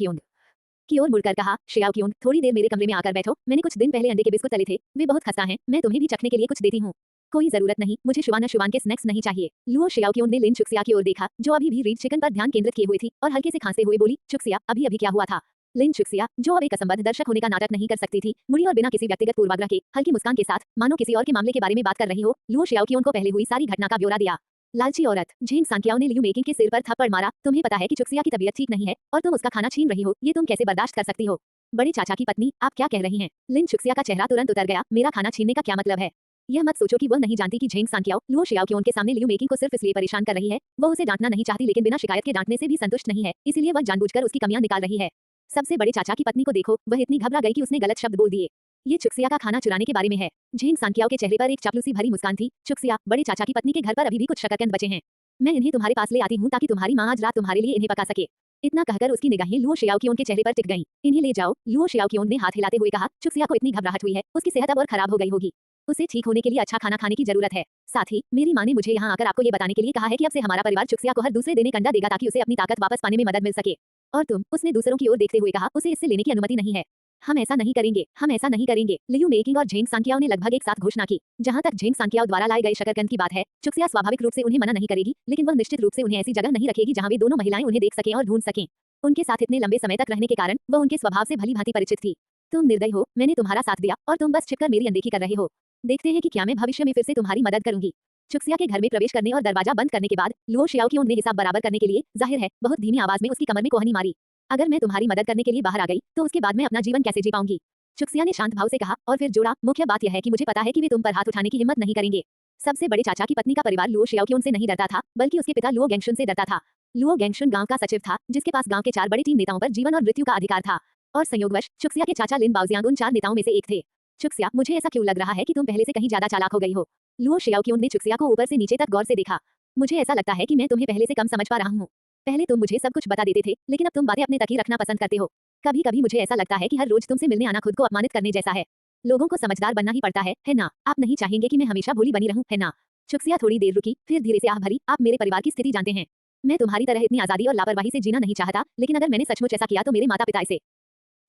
की ओर मुड़कर कहा, शियाओ कियोंग, थोड़ी देर मेरे कमरे में आकर बैठो, मैंने कुछ दिन पहले अंडे के बिस्कुट तले थे, वे बहुत खस्ता हैं, मैं तुम्हें भी चखने के लिए कुछ देती हूँ। कोई जरूरत नहीं, मुझे शुवान के स्नैक्स नहीं चाहिए। लुओ शियाओ कियोंग ने लिन चुक्सिया की ओर देखा, जो अभी भी रीड चिकन पर ध्यान केंद्रित किए हुए थी, और हल्के से खांसते हुए बोली, चुक्सिया, अभी अभी क्या हुआ था? लिन चुक्सिया, जो अब एक असंबद्ध दर्शक होने का नाटक नहीं कर सकती थी, मुड़ी और बिना किसी व्यक्तिगत पूर्वाग्रह के हल्की मुस्कान के साथ, मानो किसी और के मामले के बारे में बात कर रही हो, लुओ शियाओ कियोंग को पहले हुई सारी घटना का ब्यौरा दिया। लालची औरत। झेंग सांकियाओ ने लियू मेकिंग के सिर पर थप्पड़ मारा, तुम्हें पता है कि चुक्सिया की तबीयत ठीक नहीं है, और तुम उसका खाना छीन रही हो, ये तुम कैसे बर्दाश्त कर सकती हो? बड़े चाचा की पत्नी, आप क्या कह रही हैं? लिन चुक्सिया का चेहरा तुरंत उतर गया, मेरा खाना छीनने का क्या मतलब है? यह मत सोचो कि वह नहीं जानती कि झेंग सांकियाओ लुओ शियाओ की उनके सामने लियू मेकिंग को सिर्फ इसलिए परेशान कर रही है, वह उसे डांटना नहीं चाहती लेकिन बिना शिकायत के डांटने से भी संतुष्ट नहीं है, इसलिए वह जानबूझकर उसकी कमियां निकाल रही है। सबसे बड़े चाचा की पत्नी को देखो, वह इतनी घबरा गई कि उसने गलत शब्द बोल दिए। ये चुक्सिया का खाना चुराने के बारे में है। झेंग सांकियाओ के चेहरे पर एक चापलूसी भरी मुस्कान थी। चुक्सिया, बड़े चाचा की पत्नी के घर पर अभी भी कुछ शकरकंद बचे हैं, मैं इन्हें तुम्हारे पास ले आती हूँ ताकि तुम्हारी माँ आज रात तुम्हारे लिए इन्हें पका सके। इतना कहकर उसकी निगाहें लुओ शियाओ की उनके चेहरे पर टिक गईं। इन्हें ले जाओ, लुओ शियाओ की ने हाथ हिलाते हुए कहा। चुक्सिया को इतनी घबराहट हुई है, उसकी सेहत अब और खराब हो गई होगी, उसे ठीक होने के लिए अच्छा खाना खाने की जरूरत है। साथ ही मेरी माँ ने मुझे यहाँ आकर आपको ये बताने के लिए कहा है कि अब से हमारा परिवार चुक्सिया को हर दूसरे दिन एक अंडा देगा ताकि उसे अपनी ताकत वापस पाने में मदद मिल सके। और तुम, उसने दूसरों की ओर देखते हुए कहा, उसे इससे लेने की अनुमति नहीं है। हम ऐसा नहीं करेंगे, हम ऐसा नहीं करेंगे। लियू मेकिंग और झेंग सांकियाओ ने लगभग एक साथ घोषणा की। जहां तक झेंग सांकियाओ द्वारा लाए गए शकरकंद की बात है, चुक्सिया स्वाभाविक रूप से उन्हें मना नहीं करेगी, लेकिन वह निश्चित रूप से उन्हें ऐसी जगह नहीं रखेगी जहां वे दोनों महिलाएं उन्हें देख सकें और ढूंढ सकें। उनके साथ इतने लंबे समय तक रहने के कारण वह उनके स्वभाव से भली भांति परिचित थी। तुम निर्दयी हो, मैंने तुम्हारा साथ दिया और तुम बस छिपकर मेरी अनदेखी कर रहे हो। देखते हैं कि क्या मैं भविष्य में फिर से तुम्हारी मदद करूंगी। चुक्सिया के घर में प्रवेश करने और दरवाजा बंद करने के बाद लुओ शियाओ की ने हिसाब बराबर करने के लिए, जाहिर है, बहुत धीमी आवाज में उसकी कमर में कोहनी मारी। अगर मैं तुम्हारी मदद करने के लिए बाहर आ गई तो उसके बाद मैं अपना जीवन कैसे जी पाऊंगी? चुक्सिया ने शांत भाव से कहा और फिर जोड़ा, मुख्य बात यह है कि मुझे पता है कि वे तुम पर हाथ उठाने की हिम्मत नहीं करेंगे। सबसे बड़े चाचा की पत्नी का परिवार लुओ शियाओ से नहीं डरता था, बल्कि उसके पिता लुओ गेंगशुन से डरता था। लुओ गेंगशुन गांव का सचिव था, जिसके पास गांव के 4 बड़े टीम नेताओं पर जीवन और मृत्यु का अधिकार था। और संयोगवश चुक्सिया के चाचा लिन बाओजियांग उन 4 नेताओं में से एक थे। चुक्सिया, मुझे ऐसा क्यों लग रहा है कि तुम पहले से कहीं ज्यादा चालाक हो गई हो? लुओ शियाओ ने चुक्सिया को ऊपर से नीचे तक गौर से देखा। मुझे ऐसा लगता है कि मैं तुम्हें पहले से कम समझ पा रहा हूँ। पहले तुम मुझे सब कुछ बता देते थे, लेकिन अब तुम बातें अपने तक ही रखना पसंद करते हो। कभी कभी मुझे ऐसा लगता है कि हर रोज तुमसे मिलने आना खुद को अपमानित करने जैसा है। लोगों को समझदार बनना ही पड़ता है ना? आप नहीं चाहेंगे कि मैं हमेशा भोली बनी रहूं, है ना? चुक्सिया थोड़ी देर रुकी, फिर धीरे से आह भरी, आप मेरे परिवार की स्थिति जानते हैं। मैं तुम्हारी तरह इतनी आजादी और लापरवाही से जीना नहीं चाहता, लेकिन अगर मैंने सचमुच ऐसा किया तो मेरे माता पिता इसे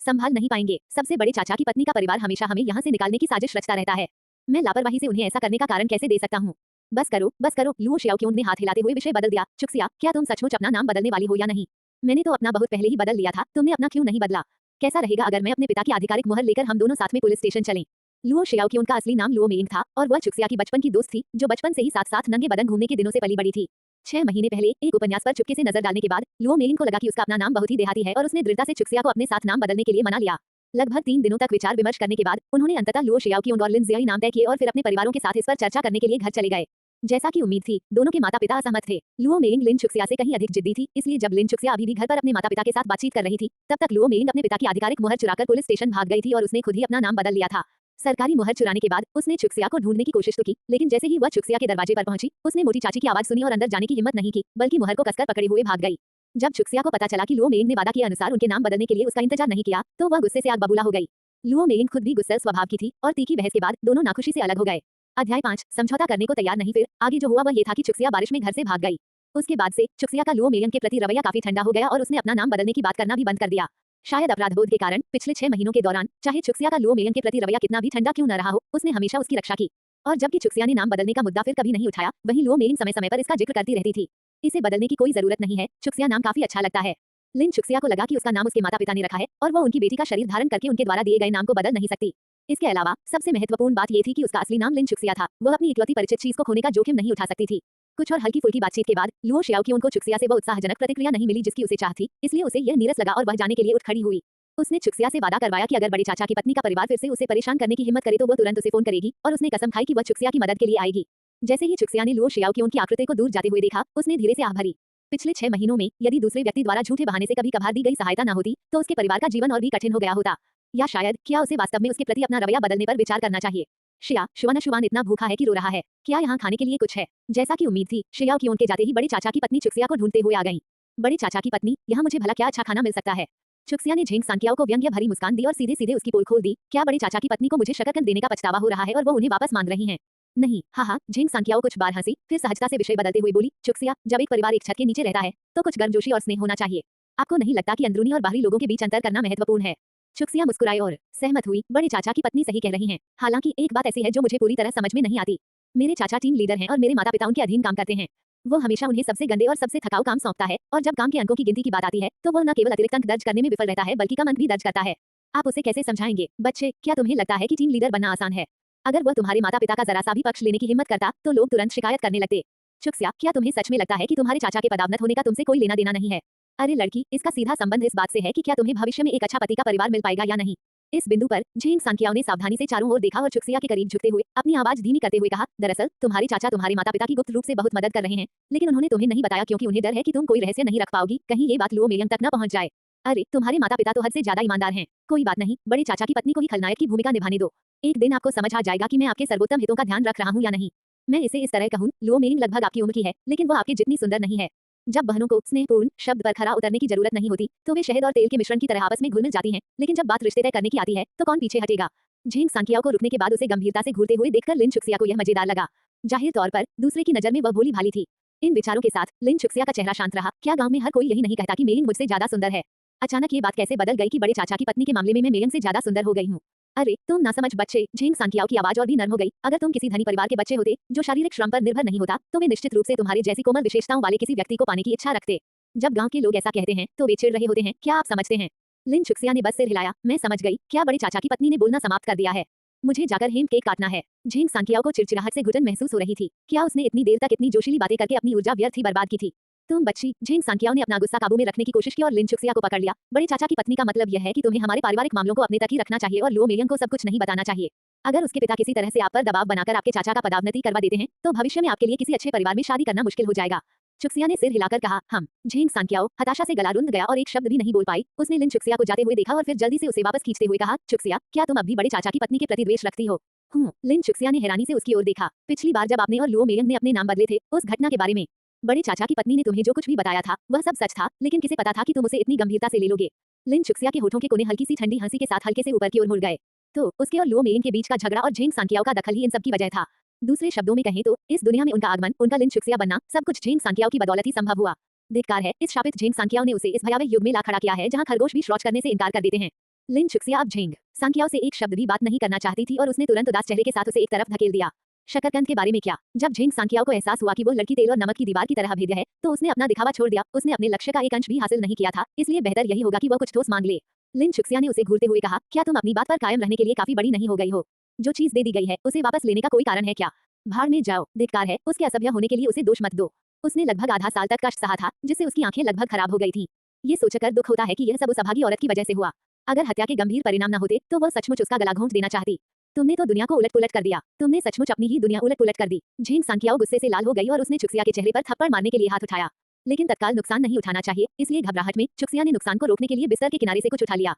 संभाल नहीं पाएंगे। सबसे बड़े चाचा की पत्नी का परिवार हमेशा हमें यहाँ से निकालने की साजिश रचता रहता है। मैं लापरवाही से उन्हें ऐसा करने का कारण कैसे दे सकता हूँ? बस करो। लुओ शियाओ ने हाथ हिलाते हुए विषय बदल दिया। चुक्सिया, क्या तुम सचमुच अपना नाम बदलने वाली हो या नहीं? मैंने तो अपना बहुत पहले ही बदल लिया था, तुमने अपना क्यों नहीं बदला? कैसा रहेगा अगर मैं अपने पिता की आधिकारिक मुहर लेकर हम दोनों साथ में पुलिस स्टेशन चलें? लुओ शियाओ का असली नाम लुओ मेइंग था और वह चुक्सिया की बचपन की दोस्त थी, जो बचपन से ही साथ साथ नंगे बदन घूमने के दिनों से पली बड़ी थी। 6 महीने पहले एक उपन्यास पर चुपके से नजर डालने के बाद लुओ मेइंग को लगा कि उसका अपना नाम बहुत ही देहाती है और उसने दृढ़ता से चुक्सिया को अपने साथ नाम बदलने के लिए मना लिया। लगभग 3 दिनों तक विचार विमर्श करने के बाद उन्होंने अंततः लुओ शियाओ और लिन जियाई नाम तय किए और फिर अपने परिवारों के साथ इस पर चर्चा करने के लिए घर चले गए। जैसा कि उम्मीद थी, दोनों के माता पिता असहमत थे। लुओ मेइंग लिन चुक्सिया से कहीं अधिक जिद्दी थी, इसलिए जब लिन चुक्सिया अभी भी घर पर अपने माता पिता के साथ बातचीत कर रही थी, तब तक लुओ मेइंग अपने पिता की आधिकारिक मुहर चुराकर पुलिस स्टेशन भाग गई थी और उसने खुद ही अपना नाम बदल लिया था। सरकारी मुहर चुराने के बाद उसने चुक्सिया को ढूंढने की कोशिश तो की, लेकिन जैसे ही वह चुक्सिया के दरवाजे पर पहुंची, उसने मोटी चाची की आवाज सुनी और अंदर जाने की हिम्मत नहीं की, बल्कि मुहर को कसकर पकड़े हुए भाग गई। जब चुक्सिया को पता चला कि लुओ मेइंग ने वादा के अनुसार उनके नाम बदलने के लिए उसका इंतजार नहीं किया, तो वह गुस्से से आग बबूला हो गई। लुओ मेइंग खुद भी गुस्सैल स्वभाव की थी और तीखी बहस के बाद दोनों नाखुशी से अलग हो गए। अध्याय 5, समझौता करने को तैयार नहीं। फिर आगे जो हुआ वह ये था कि चुक्सिया बारिश में घर से भाग गई। उसके बाद से चुक्सिया का लुओ मेइंग के प्रति रवैया काफी ठंडा हो गया और उसने अपना नाम बदलने की बात करना भी बंद कर दिया। शायद अपराधबोध के कारण पिछले 6 महीनों के दौरान चाहे चुक्सिया का लुओ मेइंग के प्रति रवैया कितना भी ठंडा क्यों न रहा हो, उसने हमेशा उसकी रक्षा की। और जबकि चुक्सिया ने नाम बदलने का मुद्दा फिर कभी नहीं उठाया, वहीं लुओ मेइंग समय समय पर इसका जिक्र करती रहती थी। इसे बदलने की कोई जरूरत नहीं है, चुक्सिया नाम काफी अच्छा लगता है। लिन चुक्सिया को लगा कि उसका नाम उसके माता पिता ने रखा है और वह उनकी बेटी का शरीर धारण करके उनके द्वारा दिए गए नाम को बदल नहीं सकती। इसके अलावा सबसे महत्वपूर्ण बात यह थी कि उसका असली नाम लिन चुक्सिया था। वह अपनी इकलौती परिचित चीज को खोने का जोखिम नहीं उठा सकती थी। कुछ और हल्की फुल्की बातचीत के बाद लुओ शियाओ को चुक्सिया से वह उत्साहजनक प्रतिक्रिया नहीं मिली जिसकी उसे चाह थी, इसलिए उसे यह नीरस लगा और वह जाने के लिए उठ खड़ी हुई। उसने चुक्सिया से वादा करवाया कि अगर बड़े चाचा की पत्नी का परिवार फिर से उसे परेशान करने की हिम्मत करे तो वह तुरंत उसे फोन करेगी और उसने कसम खाई कि वह चुक्सिया की मदद के लिए आएगी। जैसे ही चुक्सिया ने लुओ शियाओ की आकृति को दूर जाते हुए देखा, उसने धीरे से आह भरी। पिछले 6 महीनों में यदि दूसरे व्यक्ति द्वारा झूठे बहाने से कभी कभार दी गई सहायता न होती, तो उसके परिवार का जीवन और भी कठिन हो गया होता। या शायद क्या उसे वास्तव में उसके प्रति अपना रवैया बदलने पर विचार करना चाहिए। श्रेया, शुवान इतना भूखा है कि रो रहा है। क्या यहाँ खाने के लिए कुछ है? जैसा कि उम्मीद थी, श्रेया की उनके जाते ही बड़े चाचा की पत्नी चुक्सिया को ढूंढते हुए आ गईं। बड़े चाचा की पत्नी, यहाँ मुझे भला क्या अच्छा खाना मिल सकता है? चुक्सिया ने झेंग सांकियाओ को व्यंग्य भरी मुस्कान दी और सीधे सीधे उसकी पोल खोल दी। क्या बड़े चाचा की पत्नी को मुझे शकरकंद देने का पछतावा हो रहा है और वो उन्हें वापस मांग रही हैं? नहीं, हाँ, झेंग सांकियाओ कुछ बार हंसी, फिर सहजता से विषय बदलते हुए बोली, चुक्सिया, जब एक परिवार एक छत के नीचे रहता है तो कुछ गर्मजोशी और स्नेह होना चाहिए। आपको नहीं लगता कि अंदरूनी और बाहरी लोगों के बीच अंतर करना महत्वपूर्ण है? चुक्सिया मुस्कुराई और सहमत हुई। बड़े चाचा की पत्नी सही कह रही हैं। हालांकि एक बात ऐसी है जो मुझे पूरी तरह समझ में नहीं आती। मेरे चाचा टीम लीडर हैं और मेरे माता पिता उनके अधीन काम करते हैं। वो हमेशा उन्हें सबसे गंदे और सबसे थकाऊ काम सौंपता है, और जब काम के अंकों की गिनती की बात आती है तो वो न केवल अतिरिक्त अंक दर्ज करने में विफल रहता है बल्कि कम अंक भी दर्ज करता है। आप उसे कैसे समझाएंगे? बच्चे, क्या तुम्हें लगता है कि टीम लीडर बनना आसान है? अगर वह तुम्हारे माता पिता का जरा सा भी पक्ष लेने की हिम्मत करता तो लोग तुरंत शिकायत करने लगते। चुक्सिया, क्या तुम्हें सच में लगता है कि तुम्हारे चाचा के पदावनत होने का तुमसे कोई लेना देना नहीं है? अरे लड़की, इसका सीधा संबंध इस बात से है कि क्या तुम्हें भविष्य में एक अच्छा पति का परिवार मिल पाएगा या नहीं। इस बिंदु पर झेंग सांकियाओ ने सावधानी से चारों ओर देखा और चुक्सिया के करीब झुकते हुए अपनी आवाज धीमी करते हुए कहा, दरअसल तुम्हारे चाचा तुम्हारे माता पिता की गुप्त रूप से बहुत मदद कर रहे हैं, लेकिन उन्होंने तुम्हें नहीं बताया क्योंकि उन्हें डर है कि तुम कोई रहस्य नहीं रख पाओगी, कहीं ये बात लुओ मेरियंग तक न पहुंच जाए। अरे, तुम्हारे माता पिता तो हद से ज्यादा ईमानदार हैं। कोई बात नहीं, बड़े चाचा की पत्नी को ही खलनायक की भूमिका निभाने दो। एक दिन आपको समझ आ जाएगा कि मैं आपके सर्वोत्तम हितों का ध्यान रख रहा हूँ या नहीं। मैं इसे इस तरह कहूँ, लुओ मेरिंग लगभग आपकी उम्र की है, लेकिन वो आपकी जितनी सुंदर नहीं है। जब बहनों को स्नेहपूर्ण शब्द पर खरा उतरने की जरूरत नहीं होती तो वे शहद और तेल के मिश्रण की तरह आपस में घुल मिल जाती हैं, लेकिन जब बात रिश्ते तय करने की आती है तो कौन पीछे हटेगा? झेंग सांकियाओ को रुकने के बाद उसे गंभीरता से घूरते हुए देखकर लिन चुक्सिया को यह मजेदार लगा। जाहिर तौर पर दूसरे की नजर में वह भोली भाली थी। इन विचारों के साथ लिन चुक्सिया का चेहरा शांत रहा। क्या गांव में हर कोई यही नहीं कहता कि मेरिंग मुझसे ज्यादा सुंदर है? अचानक ये बात कैसे बदल गई कि बड़े चाचा की पत्नी के मामले में मैं मेरिंग से ज्यादा सुंदर हो गई हूँ? अरे, तुम ना समझ बच्चे। झेंग सांकियाओ की आवाज और भी नर्म हो गई। अगर तुम किसी धनी परिवार के बच्चे होते जो शारीरिक श्रम पर निर्भर नहीं होता तो वे निश्चित रूप से तुम्हारे जैसी कोमल विशेषताओं वाले किसी व्यक्ति को पाने की इच्छा रखते। जब गांव के लोग ऐसा कहते हैं तो वे चिढ़ रहे होते हैं, क्या आप समझते हैं? लिन चुक्सिया ने बस सिर हिलाया। मैं समझ गई। क्या बड़े चाचा की पत्नी ने बोलना समाप्त कर दिया है? मुझे जाकर हेम केक काटना है। झेंग सांकियाओ को चिड़चिड़ाहट से घुटन महसूस हो रही थी। क्या उसने इतनी देर तक इतनी जोशीली बातें करके अपनी ऊर्जा व्यर्थ ही बर्बाद की थी? तुम बच्ची। झेंग सांकियाओ ने अपना गुस्सा काबू में रखने की कोशिश की और लिन चुक्सिया को पकड़ लिया। बड़े चाचा की पत्नी का मतलब यह है कि तुम्हें हमारे पारिवारिक मामलों को अपने तक ही रखना चाहिए और लुओ मेरियंग को सब कुछ नहीं बताना चाहिए। अगर उसके पिता किसी तरह से आप पर दबाव बनाकर आपके चाचा का पदावनति करवा देते हैं तो भविष्य में आपके लिए किसी अच्छे परिवार में शादी करना मुश्किल हो जाएगा। चुक्सिया ने सिर हिलाकर कहा, हम। झेंग सांकियाओ हताशा से गला रुंध गया और एक शब्द भी नहीं बोल पाई। उसने लिन चुक्सिया को जाते हुए देखा और फिर जल्दी से उसे वापस खींचते हुए कहा, चुक्सिया, क्या तुम अब भी बड़े चाचा की पत्नी के प्रति द्वेष रखती हो? लिन चुक्सिया ने हैरानी से उसकी ओर देखा। पिछली बार जब आपने और लुओ मेरियंग ने अपने नाम बदले थे, उस घटना के बारे में बड़े चाचा की पत्नी ने तुम्हें जो कुछ भी बताया था वह सब सच था, लेकिन किसे पता था कि तुम उसे इतनी गंभीरता से ले लोगे? लिन चुक्सिया के होठों के कोने हल्की सी ठंडी हंसी के साथ हल्के से ऊपर की ओर मुड़ गए। तो उसके और लुओ मेरियंग के बीच का झगड़ा और झेंग सांकियाओ का दखल ही इन सब की वजह था। दूसरे शब्दों में कहें तो इस दुनिया में उनका आगमन, उनका लिन चुक्सिया बनना, सब कुछ झेंग सांकियाओ की बदौलत ही संभव हुआ। धिक्कार है, इस शापित झेंग सांकियाओ ने उसे इस भयावह युग में ला खड़ा किया है जहां खरगोश भी शौच करने से इनकार कर देते हैं। लिन चुक्सिया अब झेंग सांकियाओ से एक शब्द भी बात नहीं करना चाहती थी और उसने तुरंत उदास चेहरे के साथ उसे एक तरफ धकेल दिया। शकरकंद के बारे में क्या? जब झेंग सांकियाओ को एहसास हुआ कि वो लड़की तेल और नमक की दीवार की तरह भेद्य है तो उसने अपना दिखावा छोड़ दिया। उसने अपने लक्ष्य का एक अंश भी हासिल नहीं किया था, इसलिए बेहतर यही होगा कि वह कुछ ठोस मांग ले। लिन चुक्सिया ने उसे घूरते हुए कहा, क्या तुम अपनी बात पर कायम रहने के लिए काफी बड़ी नहीं हो गई हो? जो चीज दे दी गई है उसे वापस लेने का कोई कारण है क्या? भाड़ में जाओ। धिक्कार है, उसके असभ्य होने के लिए उसे दोष मत दो। उसने लगभग आधा साल तक कष्ट सहा था जिससे उसकी आंखें लगभग खराब हो गई थीं। ये सोचकर दुख होता है कि यह सब उस अभागी औरत की वजह से हुआ। अगर हत्या के गंभीर परिणाम न होते तो वह सचमुच उसका गला घोंट देना चाहती। तुमने तो दुनिया को उलट-पुलट कर दिया। तुमने सचमुच अपनी ही दुनिया उलट-पुलट कर दी। झेंग सांकियाओ गुस्से से लाल हो गई और उसने चुक्सिया के चेहरे पर थप्पड़ मारने के लिए हाथ उठाया। लेकिन तत्काल नुकसान नहीं उठाना चाहिए, इसलिए घबराहट में चुक्सिया ने नुकसान को रोकने के लिए बिस्तर के किनारे से कुछ उठा लिया।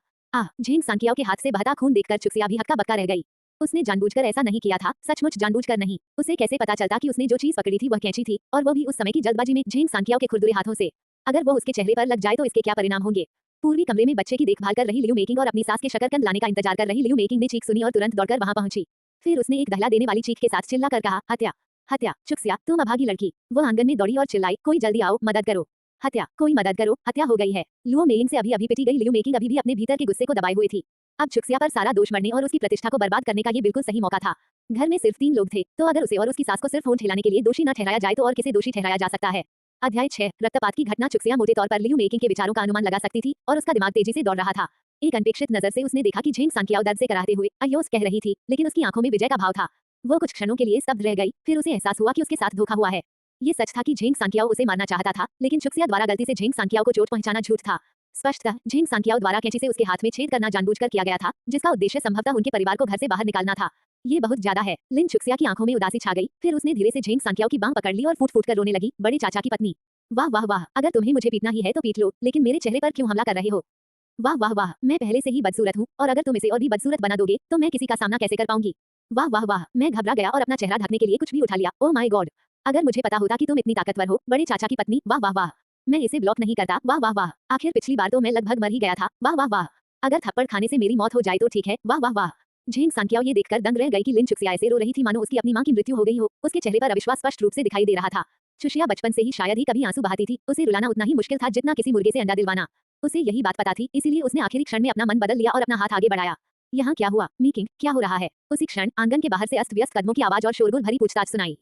झेंग सांकियाओ के हाथ से बहता खून देखकर चुक्सिया भी हक्का-बक्का रह गई। उसने जानबूझकर ऐसा नहीं किया था, सचमुच जानबूझकर नहीं। उसे कैसे पता चलता कि उसने जो चीज पकड़ी थी वह कैंची थी, और वो भी उस समय की जल्दबाजी में झेंग सांकियाओ के खुरदुरे हाथों से। अगर वो उसके चेहरे पर लग जाए तो इसके क्या परिणाम होंगे? पूर्वी कमरे में बच्चे की देखभाल कर रही लियू मेकिंग और अपनी सास के शकरकंद लाने का इंतजार कर रही लियू मेकिंग ने चीख सुनी और तुरंत दौड़कर वहां पहुंची। फिर उसने एक दहला देने वाली चीख के साथ चिल्लाकर कहा, हत्या, हत्या, चुक्सिया, तुम अभागी लड़की। वो आंगन में दौड़ी और चिल्लाई, कोई जल्दी आओ, मदद करो। हत्या, कोई मदद करो, हत्या हो गई है। लुओ मेकिंग से अभी अभी पिटी गई लियू मेकिंग अभी भी अपने भीतर के गुस्से को दबाए हुए थी। अब चुक्सिया पर सारा दोष मढ़ने और उसकी प्रतिष्ठा को बर्बाद करने का ये बिल्कुल सही मौका था। घर में सिर्फ 3 लोग थे, तो अगर उसे और उसकी सास को सिर्फ होंठ हिलाने के लिए दोषी न ठहराया जाए तो और किसे दोषी ठहराया जा सकता है? अध्याय 6 रक्तपात की घटना। चुक्सिया मोटे तौर पर लियू मेकिंग के विचारों का अनुमान लगा सकती थी और उसका दिमाग तेजी से दौड़ रहा था। एक अनपेक्षित नजर से उसने देखा कि झेंग सांकियाओ दर्द से कराहते हुए अयोस कह रही थी, लेकिन उसकी आंखों में विजय का भाव था। वो कुछ क्षणों के लिए स्तब्ध रह गई, फिर उसे एहसास हुआ कि उसके साथ धोखा हुआ है। ये सच था कि झेंग सांकियाओ उसे मारना चाहता था, लेकिन चुक्सिया द्वारा गलती से झेंग सांकियाओ को चोट पहुंचाना झूठ था। स्पष्टतः झेंग सांकियाओ द्वारा कैंची से उसके हाथ में छेद करना जानबूझकर किया गया था, जिसका उद्देश्य संभवतः उनके परिवार को घर से बाहर निकालना था। ये बहुत ज्यादा है। लिन चुक्सिया की आंखों में उदासी छा गई, फिर उसने धीरे से झेंग सांकियाओ की बांह पकड़ ली और फूट-फूट कर रोने लगी। बड़े चाचा की पत्नी, वाह वाह वाह, अगर तुम्हें मुझे पीटना ही है तो पीट लो, लेकिन मेरे चेहरे पर क्यों हमला कर रहे हो? वाह वाह वाह, मैं पहले से ही बदसूरत हूँ और अगर तुम इसे और भी बदसूरत बना दोगे तो मैं किसी का सामना कैसे कर पाऊंगी। वाह वाह वाह, मैं घबरा गया और अपना चेहरा ढकने के लिए कुछ भी उठा लिया। ओह माय गॉड, अगर मुझे पता होता कि तुम इतनी ताकतवर हो, बड़े चाचा की पत्नी, वाह वाह वाह, मैं इसे ब्लॉक नहीं करता। वाह वाह वाह, आखिर पिछली बार तो मैं लगभग मर ही गया था। वाह वाह वाह, अगर थप्पड़ खाने से मेरी मौत हो जाए तो ठीक है। वाह वाह वाह। झेंग सांकियाओ ये देखकर दंग रह गई कि लिन चुक्सिया ऐसे रो रही थी मानो उसकी अपनी मां की मृत्यु हो गई हो। उसके चेहरे पर अविश्वास स्पष्ट रूप से दिखाई दे रहा था। चुशिया बचपन से ही शायद ही कभी आंसू बहाती थी, उसे रुलाना उतना ही मुश्किल था जितना किसी मुर्गे से अंडा दिलवाना। उसे यही बात पता थी, इसीलिए उसने आखिरी क्षण में अपना मन बदल लिया और अपना हाथ आगे बढ़ाया। यहाँ क्या हुआ मीकिंग, क्या हो रहा है? उसी क्षण आंगन के बाहर से अस्त व्यस्त कदमों की आवाज और शोरगुल भरी पूछताछ सुनाई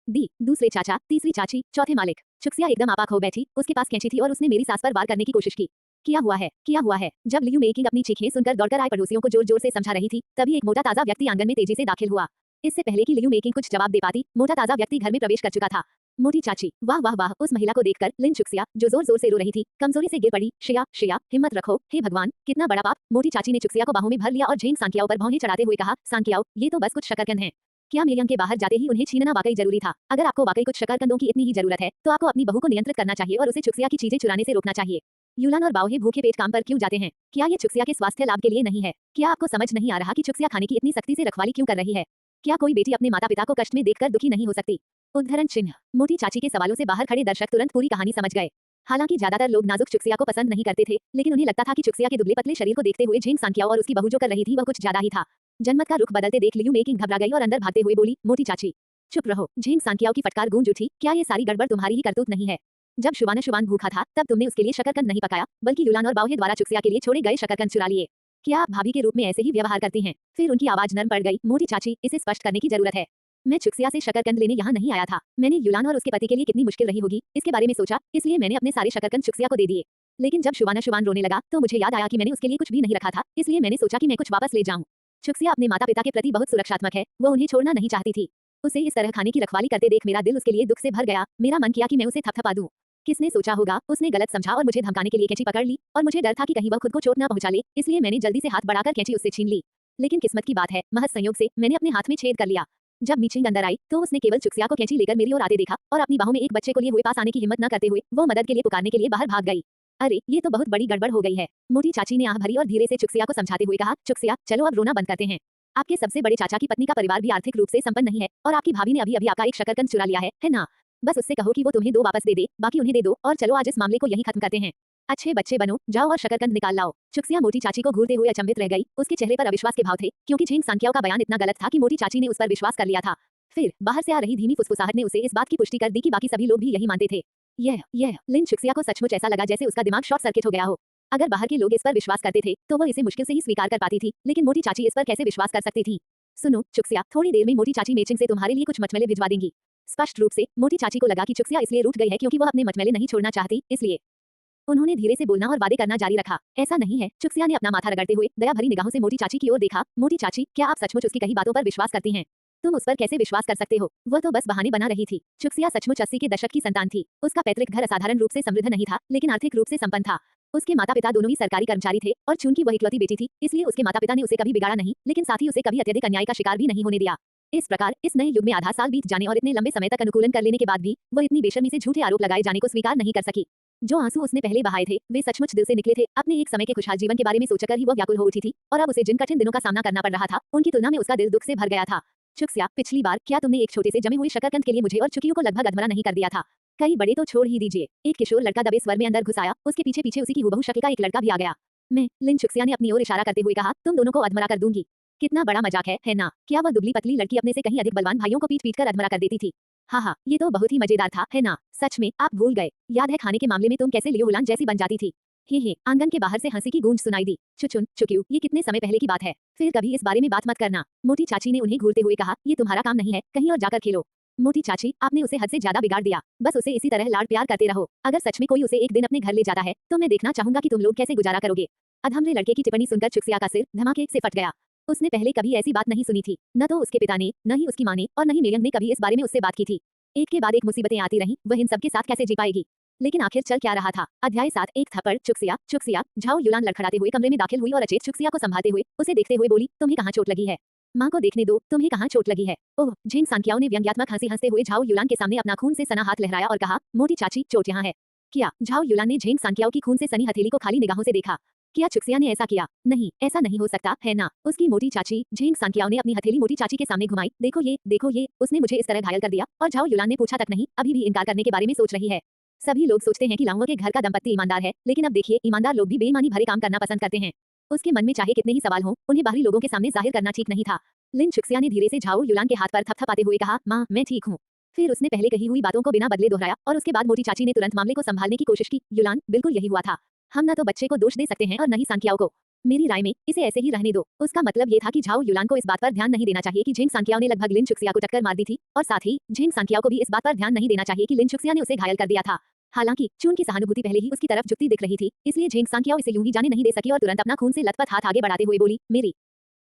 दी। दूसरे चाचा, तीसरी चाची, चौथे मालिक। चुक्सिया एकदम आपाक हो बैठी, उसके पास कैंची थी और उसने मेरी सास पर वार करने की कोशिश की। क्या हुआ है, क्या हुआ है? जब लियू मेकिंग अपनी चीखें सुनकर दौड़कर आए पड़ोसियों को जोर जोर से समझा रही थी, तभी एक मोटा ताजा व्यक्ति आंगन में तेजी से दाखिल हुआ। इससे पहले कि लियू मेकिंग कुछ जवाब दे पाती, मोटा ताजा व्यक्ति घर में प्रवेश कर चुका था। मोटी चाची, वाह वाह वाह, उस महिला को देखकर लिन चुक्सिया, जो जोर जोर से रो रही थी, कमजोरी से गिर पड़ी। श्रेया, श्रेया, हिम्मत रखो, हे भगवान, कितना बड़ा पाप। मोटी चाची ने चुक्सिया को बाहों में भर लिया और झेंग सांकियाओ पर भौहें चढ़ाते हुए कहा, सांकियाओ, ये तो बस कुछ शकरकंद हैं। क्या मेरियम के बाहर जाते ही उन्हें छीनना वाकई जरूरी था? अगर आपको वाकई कुछ शकरकंदों की इतनी ही जरूरत है, तो आपको अपनी बहू को नियंत्रित करना चाहिए और उसे चुक्सिया की चीजें चुराने से रोकना चाहिए। यूलान और बाओहे भूखे पेट काम पर क्यों जाते हैं? क्या ये चुक्सिया के स्वास्थ्य लाभ के लिए नहीं है? क्या आपको समझ नहीं आ रहा कि चुक्सिया खाने की इतनी सख्ती से रखवाली क्यों कर रही है? क्या कोई बेटी अपने माता पिता को कष्ट में देखकर दुखी नहीं हो सकती? उद्धरण चिन्ह। मोटी चाची के सवालों से बाहर खड़े दर्शक तुरंत पूरी कहानी समझ गए। हालांकि ज्यादातर लोग नाजुक चुक्सिया को पसंद नहीं करते थे, लेकिन उन्हें लगता था कि चुक्सिया के दुबले पतले शरीर को देखते हुए झेंग सांकियाओ और उसकी बहू जो कर रही थी वह कुछ ज्यादा ही था। जनमत का रुख बदलते देख लियू मेकिंग घबरा गई और अंदर भागते हुए बोली, मोटी चाची, चुप रहो। झेंग सांकियाओ की फटकार गूंज उठी, क्या ये सारी गड़बड़ तुम्हारी ही करतूत नहीं है? जब शुभान भूखा था तब तुमने उसके लिए शकरकंद नहीं पकाया, बल्कि यूलान और बाओहे द्वारा चुक्सिया के लिए छोड़े गए शकरकंद चुरा लिए। क्या आप भाभी के रूप में ऐसे ही व्यवहार करती हैं? फिर उनकी आवाज नरम पड़ गई, मोटी चाची, इसे स्पष्ट करने की जरूरत है। मैं चुक्सिया से शकरकंद लेने यहाँ नहीं आया था। मैंने यूलान और उसके पति के लिए कितनी मुश्किल रही होगी इसके बारे में सोचा, इसलिए मैंने अपने सारे शकरकंद चुक्सिया को दे दिए। लेकिन जब शुभान रोने लगा तो मुझे याद आया कि मैंने उसके लिए कुछ भी नहीं रखा था, इसलिए मैंने सोचा कि मैं कुछ वापस ले जाऊं। चुक्सिया अपने माता पिता के प्रति बहुत सुरक्षात्मक है, वो उन्हें छोड़ना नहीं चाहती थी। उसे इस तरह खाने की रखवाली करते देख मेरा दिल उसके लिए दुख से भर गया। मेरा मन किया कि मैं उसे थपथपा दूं। किसने सोचा होगा, उसने गलत समझा और मुझे धमकाने के लिए कैंची पकड़ ली, और मुझे डर था कि कहीं वह खुद को चोट न पहुंचा ले, इसलिए मैंने जल्दी से हाथ बढ़ाकर कैंची उससे छीन ली। लेकिन किस्मत की बात है, महज संयोग से मैंने अपने हाथ में छेद कर लिया। जब मीचिंग अंदर आई तो उसने केवल चुक्सिया को कैंची लेकर मेरी ओर आते देखा और अपनी बाहों में एक बच्चे को लिए हुए पास आने की हिम्मत न करते हुए वो मदद के लिए पुकारने के लिए बाहर भाग गई। अरे, ये तो बहुत बड़ी गड़बड़ हो गई है। मोटी चाची ने आह भरी और धीरे से चुक्सिया को समझाते हुए कहा, चुक्सिया, चलो अब रोना बंद करते हैं। आपके सबसे बड़े चाचा की पत्नी का परिवार भी आर्थिक रूप से संपन्न नहीं है और आपकी भाभी ने अभी अभी आपका एक शकरकंद चुरा लिया है ना? बस उससे कहो कि वो तुम्हें 2 वापस दे दे, बाकी उन्हें दे दो और चलो आज इस मामले को यहीं खत्म करते हैं। अच्छे बच्चे बनो, जाओ और शकरकंद निकाल लाओ। चुक्सिया मोटी चाची को घूरते हुए अचंभित रह गई, उसके चेहरे पर अविश्वास के भाव थे, क्योंकि झेंग सांकियाओ का बयान इतना गलत था कि मोटी चाची ने उस पर विश्वास कर लिया था। फिर बाहर से आ रही धीमी फुसफुसाहट ने उसे इस बात की पुष्टि कर दी कि बाकी सभी लोग भी यही मानते थे। यह लिन चुक्सिया को सचमुच ऐसा लगा जैसे उसका दिमाग शॉर्ट सर्किट हो गया हो। अगर बाहर के लोग इस पर विश्वास करते थे तो वो इसे मुश्किल से ही स्वीकार कर पाती थी, लेकिन मोटी चाची इस पर कैसे विश्वास कर सकती थी? सुनो चुक्सिया, थोड़ी देर में मोटी चाची मेचिंग से तुम्हारे लिए कुछ मचमैले भिजवा देंगी। स्पष्ट रूप से मोटी चाची को लगा कि चुक्सिया इसलिए रूठ गई है क्योंकि वह अपने मचमैले नहीं छोड़ना चाहती, इसलिए उन्होंने धीरे से बोलना और वादे करना जारी रखा। ऐसा नहीं है। चुक्सिया ने अपना माथा रगड़ते हुए दया भरी निगाहों से मोटी चाची की ओर देखा। मोटी चाची, क्या आप सचमुच उसकी कही बातों पर विश्वास करती हैं? तुम उस पर कैसे विश्वास कर सकते हो? वह तो बस बहाने बना रही थी। चुक्सिया सचमुच 80 के दशक की संतान थी। उसका पैतृक घर असाधारण रूप से समृद्ध नहीं था, लेकिन आर्थिक रूप से संपन्न था। उसके माता पिता दोनों ही सरकारी कर्मचारी थे और चूंकि वह इकलौती बेटी थी, इसलिए उसके माता पिता ने उसे कभी बिगाड़ा नहीं, लेकिन साथ ही उसे कभी अत्यधिक अन्याय का शिकार भी नहीं होने दिया। इस प्रकार इस नए युग में आधा साल बीत जाने और इतने लंबे समय तक अनुकूलन कर लेने के बाद भी वह इतनी बेशर्मी से झूठे आरोप लगाए जाने को स्वीकार नहीं कर सकी। जो आंसू उसने पहले बहाए थे वे सचमुच दिल से निकले थे। अपने एक समय के खुशहाल जीवन के बारे में सोचकर ही वह व्याकुल हो उठी थी, और अब उसे जिन कठिन दिनों का सामना करना पड़ रहा था उनकी तुलना में उसका दिल दुख से भर गया था। चुक्सिया, पिछली बार क्या तुमने एक छोटे से जमे हुए शकरकंद के लिए मुझे और चुकियों को लगभग अधमरा नहीं कर दिया था? कई बड़े तो छोड़ ही दीजिए, एक किशोर लड़का दबे स्वर में अंदर घुस आया, उसके पीछे पीछे उसी की हुबहू शक्ल का एक लड़का भी आ गया। मैं, लिन चुक्सिया ने अपनी ओर इशारा करते हुए कहा, तुम दोनों को अधमरा कर दूंगी। कितना बड़ा मजाक है ना? क्या वह दुबली पतली लड़की अपने से कहीं अधिक बलवान भाइयों को पीट पीट कर अधमरा कर देती थी? हाँ, ये तो बहुत ही मजेदार था, है ना? सच में आप भूल गए। याद है खाने के मामले में तुम कैसे लियो हुलान जैसी बन जाती थी? हे, आंगन के बाहर से हंसी की गूंज सुनाई दी। चुचुन चुक्यू, ये कितने समय पहले की बात है, फिर कभी इस बारे में बात मत करना। मोटी चाची ने उन्हें घूरते हुए कहा, ये तुम्हारा काम नहीं है, कहीं और जाकर खेलो। मोटी चाची, आपने उसे हद से ज्यादा बिगाड़ दिया। बस उसे इसी तरह लाड प्यार करते रहो। अगर सच में कोई उसे एक दिन अपने घर ले जाता है तो मैं देखना चाहूंगा कि तुम लोग कैसे गुजारा करोगे। अधमरे लड़के की टिप्पणी सुनकर चुक्सिया का सिर धमाके से फट गया। उसने पहले कभी ऐसी बात नहीं सुनी थी। न तो उसके पिता ने, न ही उसकी माँ ने, और न ही मेरियम ने कभी इस बारे में उससे बात की थी। एक के बाद एक मुसीबतें आती रहीं, वह इन सबके साथ कैसे जी पाएगी? लेकिन आखिर चल क्या रहा था? अध्याय 7। एक थप्पड़। चुक्सिया, झाओ यूलान लड़खड़ाते हुए कमरे में दाखिल हुई और अचेत चुक्सिया को संभालते हुए उसे देखते हुए बोली, तुम्हें कहाँ चोट लगी है? माँ को देखने दो, तुम्हें कहाँ चोट लगी है? ओह, झेंग सांकियाओ ने व्यंग्यात्मक हंसी हंसते हुए झाओ यूलान के सामने अपना खून से सना हाथ लहराया और कहा, मोटी चाची, चोट यहाँ है। क्या? झाओ यूलान ने झेंग सांकियाओ की खून से सनी हथेली को खाली निगाहों से देखा। क्या चुक्सिया ने ऐसा किया? नहीं, ऐसा नहीं हो सकता है ना। उसकी मोटी चाची झेंग सांकियाओ ने अपनी हथेली मोटी चाची के सामने घुमाई। देखो ये, उसने मुझे इस तरह घायल कर दिया। और झाओ युलान ने पूछा तक नहीं, अभी भी इनकार करने के बारे में सोच रही है। सभी लोग सोचते हैं कि लाओ के घर का दंपत्ति ईमानदार है, लेकिन अब देखिए, ईमानदार लोग भी बेईमानी भरे काम करना पसंद करते हैं। उसके मन में चाहे कितने ही सवाल हों, उन्हें बाहरी लोगों के सामने जाहिर करना ठीक नहीं था। लिन चुक्सिया ने धीरे से झाओ युलान के हाथ पर थपथपाते हुए कहा, माँ, मैं ठीक हूँ। फिर उसने पहले कही हुई बातों को बिना बदले दोहराया और उसके बाद मोटी चाची ने तुरंत मामले को संभालने की कोशिश की। युलान, बिल्कुल यही हुआ था। हम न तो बच्चे को दोष दे सकते हैं और न ही सांकियाओ को। मेरी राय में इसे ऐसे ही रहने दो। उसका मतलब ये था कि झाओ युलान को इस बात पर ध्यान नहीं देना चाहिए कि झेंग सांकियाओ ने लगभग लिन चुक्सिया को टक्कर मार दी थी, और साथ ही झेंग सांकियाओ को भी इस बात पर ध्यान नहीं देना चाहिए कि लिन चुक्सिया ने उसे घायल कर दिया था। हालांकि चून की सहानुभूति पहले ही उसकी तरफ झुकती दिख रही थी, इसलिए झेंग सांकियाओ इसे यूं ही जाने नहीं दे सकी और तुरंत अपना खून से लथपथ हाथ आगे बढ़ाते हुए बोली, मेरी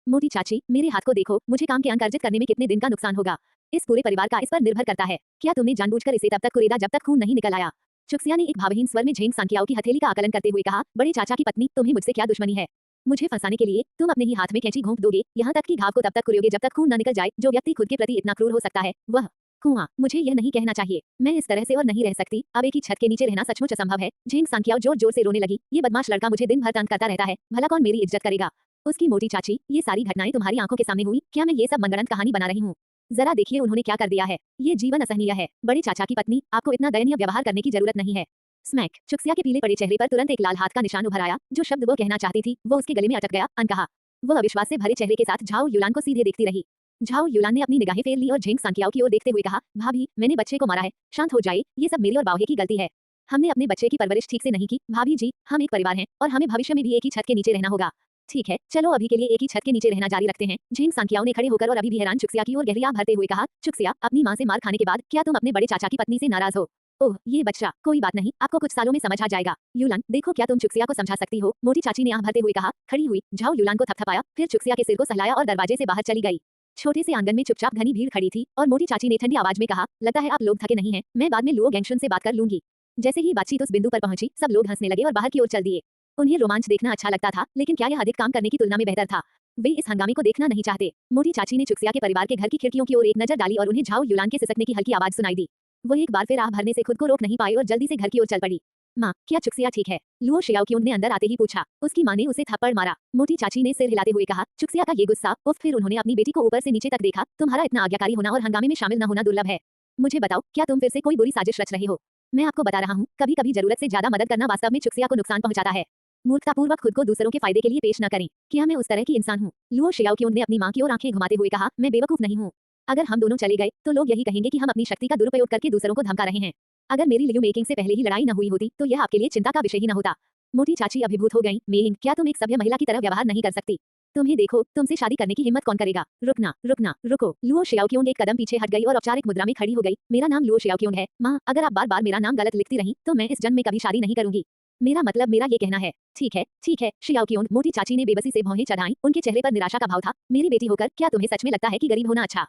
मोटी चाची, मेरे हाथ को देखो, मुझे काम के अंक अर्जित करने में कितने दिन का नुकसान होगा। इस पूरे परिवार का इस पर निर्भर करता है। क्या तुमने जानबूझकर इसे तब तक कुरेदा जब तक खून नहीं निकल आया? चुक्सिया ने एक भावहीन स्वर में झेंग सांकियाओ की हथेली का आकलन करते हुए कहा, बड़े चाचा की पत्नी, तुम्हें मुझसे क्या दुश्मनी है? मुझे फंसाने के लिए तुम अपने ही हाथ में कैंची घोंप दोगे, यहाँ तक कि घाव को तब तक कुरेयोगे जब तक खून न निकल जाए। जो व्यक्ति खुद के प्रति इतना क्रूर हो सकता है, वह कुआं, मुझे यह नहीं कहना चाहिए। मैं इस तरह से और नहीं रह सकती। अब एक ही छत के नीचे रहना सचमुच असंभव है। झेंग सांकियाओ जोर जोर से रोने लगी। ये बदमाश लड़का मुझे दिन भर तंग करता रहता है, भला कौन मेरी इज्जत करेगा? उसकी मोटी चाची, ये सारी घटनाएं तुम्हारी आंखों के सामने हुई। क्या मैं ये सब मनगढ़ंत कहानी बना रही हूँ? जरा देखिए उन्होंने क्या कर दिया है। ये जीवन असहनीय है। बड़े चाचा की पत्नी, आपको इतना दयनीय व्यवहार करने की जरूरत नहीं है। स्मैक, चुक्सिया के पीले पड़े चेहरे पर तुरंत एक लाल हाथ का निशान उभर आया। जो शब्द वो कहना चाहती थी, वो उसके गले में अटक गया, अनकहा। वह अविश्वास से भरे चेहरे के साथ झाओ युलान को सीधे देखती रही। झाओ युलान ने अपनी निगाहें फेर ली और झेंग सांकियाओ की ओर देखते हुए कहा, भाभी, मैंने बच्चे को मारा है। शांत हो जाए, ये सब मेरी और बावहे की गलती है। हमने अपने बच्चे की परवरिश ठीक से नहीं की। भाभी जी, हम एक परिवार हैं और हमें भविष्य में भी एक ही छत के नीचे रहना होगा। ठीक है, चलो अभी के लिए एक ही छत के नीचे रहना जारी रखते हैं। झेंग सांकियाओ ने खड़े होकर और अभी भी हैरान चुक्सिया की ओर गहरी आह भरते हुए कहा, चुक्सिया, अपनी माँ से मार खाने के बाद क्या तुम अपने बड़े चाचा की पत्नी से नाराज हो? ओह, ये बच्चा, कोई बात नहीं, आपको कुछ सालों में समझ आ जाएगा। युलान, देखो क्या तुम चुक्सिया को समझा सकती हो? मोटी चाची ने आह भरते हुए कहा। खड़ी हुई झाओ युलान को थपथपाया, फिर चुक्सिया के सिर को सहलाया और दरवाजे से बाहर चली गई। छोटे से आंगन में चुपचाप घनी भीड़ खड़ी थी और मोटी चाची ने ठंडी आवाज में कहा, लगता है आप लोग थके नहीं हैं, मैं बाद में लुओ गैंगशुन से बात कर लूंगी। जैसे ही बातचीत उस बिंदु पर पहुंची, सब लोग हंसने लगे और बाहर की ओर चल दिए। उन्हें रोमांच देखना अच्छा लगता था, लेकिन क्या यह अधिक काम करने की तुलना में बेहतर था? वे इस हंगामे को देखना नहीं चाहते। मोटी चाची ने चुक्सिया के परिवार के घर की खिड़कियों की ओर एक नजर डाली और उन्हें झाओ युलान के सिसकने की हल्की आवाज सुनाई दी। वो एक बार फिर आह भरने से खुद को रोक नहीं पाई और जल्दी से घर की ओर चल पड़ी। माँ, क्या चुक्सिया ठीक है? लुओ शियाओक्यून ने अंदर आते ही पूछा। उसकी माँ ने उसे थप्पड़ मारा। मोटी चाची ने सिर हिलाते हुए कहा, चुक्सिया का ये गुस्सा, उफ। फिर उन्होंने अपनी बेटी को ऊपर से नीचे तक देखा। तुम्हारा इतना आज्ञाकारी होना और हंगामे में शामिल न होना दुर्लभ है। मुझे बताओ, क्या तुम फिर से कोई बुरी साजिश रच रहे हो? मैं आपको बता रहा हूँ, कभी कभी जरूरत से ज्यादा मदद करना वास्तव में चुक्सिया को नुकसान पहुंचाता है। मूर्खतापूर्वक खुद को दूसरों के फायदे के लिए पेश न करें। क्या मैं उस तरह की इंसान हूँ? लुओ शियाओक्यून ने अपनी माँ की ओर आंखें घुमाते हुए कहा, मैं बेवकूफ नहीं हूँ। अगर हम दोनों चले गए तो लोग यही कहेंगे कि हम अपनी शक्ति का दुरुपयोग करके दूसरों को धमका रहे हैं। अगर मेरी लियू मेकिंग से पहले ही लड़ाई न हुई होती तो यह आपके लिए चिंता का विषय ही न होता। मोटी चाची अभिभूत हो गई। मेइंग, क्या तुम एक सभ्य महिला की तरह व्यवहार नहीं कर सकती? तुम्हें देखो, तुमसे शादी करने की हिम्मत कौन करेगा? रुकना, रुकना, रुको। लुओ शियाओक्यून एक कदम पीछे हट गई और औपचारिक मुद्रा में खड़ी हो गई। मेरा नाम लुओ शियाओक्यून है, माँ। अगर आप बार बार मेरा नाम गलत लिखती रही तो मैं इस जन्म में कभी शादी नहीं करूंगी। मेरा मतलब मेरा ये कहना है। ठीक है, ठीक है, शियाओक्यून। मोटी चाची ने बेबसी से भौहें चढ़ाईं। उनके चेहरे पर निराशा का भाव था। मेरी बेटी होकर क्या तुम्हें सच में लगता है कि गरीब होना अच्छा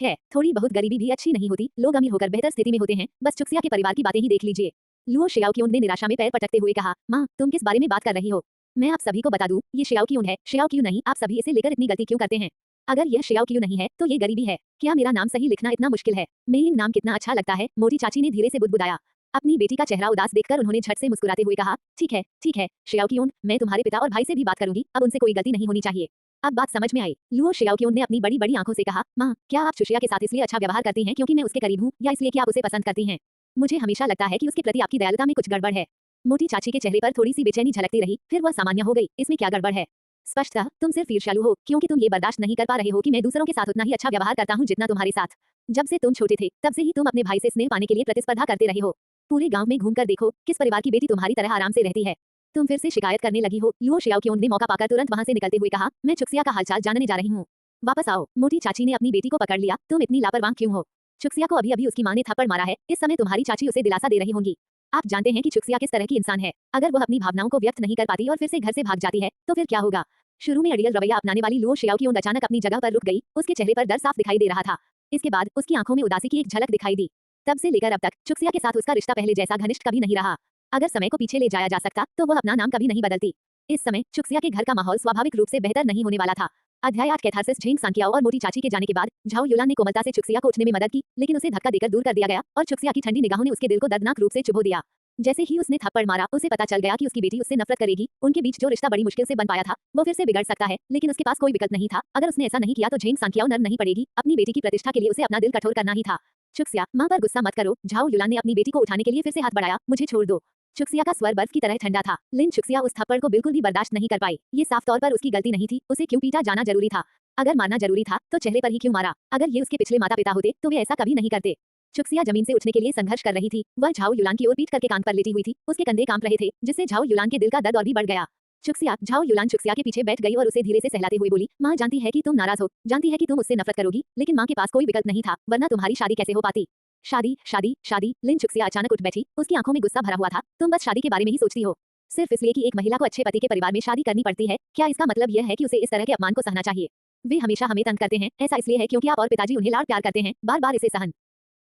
है? थोड़ी बहुत गरीबी भी अच्छी नहीं होती। लोग अमीर होकर बेहतर स्थिति में होते हैं। बस चुक्सिया के परिवार की बातें ही देख लीजिए। लुओ शियाओक्यून ने निराशा में पैर पटकते हुए कहा, माँ, तुम किस बारे में बात कर रही हो? मैं आप सभी को बता दूं, ये शियाओक्यून है। शियाओक्यू नहीं, आप सभी इसे लेकर इतनी गलती क्यों करते हैं? अगर यह शियाओक्यू नहीं है तो ये गरीबी है। क्या मेरा नाम सही लिखना इतना मुश्किल है? मेइंग नाम कितना अच्छा लगता है। मोटी चाची ने धीरे से बुदबुदाया। अपनी बेटी का चेहरा उदास देखकर उन्होंने झट से मुस्कुराते हुए कहा, ठीक है, ठीक है, शियाओक्यून, मैं तुम्हारे पिता और भाई से भी बात करूंगी। अब उनसे कोई गलती नहीं होनी चाहिए। अब बात समझ में आई। लुओ शियाओक्यून ने अपनी बड़ी बड़ी आंखों से कहा, माँ, क्या आप चुशिया के साथ इसलिए अच्छा व्यवहार करती हैं क्योंकि मैं उसके करीब हूँ, या इसलिए कि आप उसे पसंद करती हैं? मुझे हमेशा लगता है कि उसके प्रति आपकी दयालुता में कुछ गड़बड़ है। मोटी चाची के चेहरे पर थोड़ी सी बेचैनी झलकती रही, फिर वह सामान्य हो गई। इसमें क्या गड़बड़ है? स्पष्टतः तुम सिर्फ ईर्ष्यालु हो, क्योंकि तुम ये बर्दाश्त नहीं कर पा रहे हो कि मैं दूसरों के साथ उतना ही अच्छा व्यवहार करता हूँ जितना तुम्हारे साथ। जब से तुम छोटे थे, तब से ही तुम अपने भाई से स्नेह पाने के लिए प्रतिस्पर्धा करते रहे हो। पूरे गांव में घूमकर देखो, किस परिवार की बेटी तुम्हारी तरह आराम से रहती है? तुम फिर से शिकायत करने लगी हो। लुओ शियाओक्यून ने मौका पाकर तुरंत वहां से निकलते हुए कहा, मैं चुक्सिया का हालचाल जानने जा रही हूँ। वापस आओ। मोटी चाची ने अपनी बेटी को पकड़ लिया। तुम इतनी लापरवाह क्यों हो? चुक्सिया को अभी अभी उसकी माँ ने थप्पड़ मारा है। इस समय तुम्हारी चाची उसे दिलासा दे रही होंगी। आप जानते हैं कि चुक्सिया किस तरह की इंसान है। अगर वह अपनी भावनाओं को व्यक्त नहीं कर पाती और फिर से घर से भाग जाती है तो फिर क्या होगा? शुरू में अड़ियल रवैया अपनाने वाली लुओ शियाओक्यून अचानक अपनी जगह पर रुक गई। उसके चेहरे पर डर साफ दिखाई दे रहा था। इसके बाद उसकी आंखों में उदासी की एक झलक दिखाई दी। तब से लेकर अब तक चुक्सिया के साथ उसका रिश्ता पहले जैसा घनिष्ठ कभी नहीं रहा। अगर समय को पीछे ले जाया जा सकता तो वह अपना नाम कभी नहीं बदलती। इस समय चुक्सिया के घर का माहौल स्वाभाविक रूप से बेहतर नहीं होने वाला था। अध्याय 8 कैथारसिस। झेंग सांकियाओ और मोटी चाची के जाने के बाद झाओ युलान ने कोमलता से चुक्सिया को उठने में मदद की, लेकिन उसे धक्का देकर दूर कर दिया गया और चुक्सिया की ठंडी निगाहों ने उसके दिल को दर्दनाक रूप से चुभो दिया। जैसे ही उसने थप्पड़ मारा, उसे पता चल गया कि उसकी बेटी उससे नफरत करेगी। उनके बीच जो रिश्ता बड़ी मुश्किल से बन पाया था, वो फिर से बिगड़ सकता है। लेकिन उसके पास कोई विकल्प नहीं था। अगर उसने ऐसा नहीं किया तो झेंग सांकियाओ नर्म नहीं पड़ेगी। अपनी बेटी की प्रतिष्ठा के लिए उसे अपना दिल कठोर करना ही था। चुक्सिया, मां पर गुस्सा मत करो। झाओ युलान ने अपनी बेटी को उठाने के लिए फिर से हाथ बढ़ाया। मुझे छोड़ दो। चुक्सिया का स्वर बर्फ की तरह ठंडा था। लिन चुक्सिया उस थप्पड़ को बिल्कुल भी बर्दाश्त नहीं कर पाई। ये साफ तौर पर उसकी गलती नहीं थी। उसे क्यों पीटा जाना जरूरी था? अगर मारना जरूरी था तो चेहरे पर ही क्यों मारा? अगर ये उसके पिछले माता पिता होते तो वे ऐसा कभी नहीं करते। चुक्सिया जमीन से उठने के लिए संघर्ष कर रही थी। वह झाओ युलान की ओर पीठ करके कान पर लेटी हुई थी। उसके कंधे कांप रहे थे, जिससे झाओ युलान के दिल का दर्द और भी बढ़ गया। चुक्सिया, झाओ युलान चुक्सिया के पीछे बैठ गई और उसे धीरे से सहलाते हुए बोली, माँ जानती है कि तुम नाराज हो, जानती है कि तुम उससे नफरत करोगी, लेकिन माँ के पास कोई विकल्प नहीं था, वरना तुम्हारी शादी कैसे हो पाती? शादी, शादी, शादी। लिन चुक्सिया अचानक उठ बैठी। उसकी आंखों में गुस्सा भरा हुआ था। तुम बस शादी के बारे में ही सोचती हो, सिर्फ इसलिए कि एक महिला को अच्छे पति के परिवार में शादी करनी पड़ती है। क्या इसका मतलब यह है कि उसे इस तरह के अपमान को सहना चाहिए? वे हमेशा हमें तंग करते हैं। ऐसा इसलिए है क्योंकि आप और पिताजी उन्हें लाड़ प्यार करते हैं, बार बार इसे सहन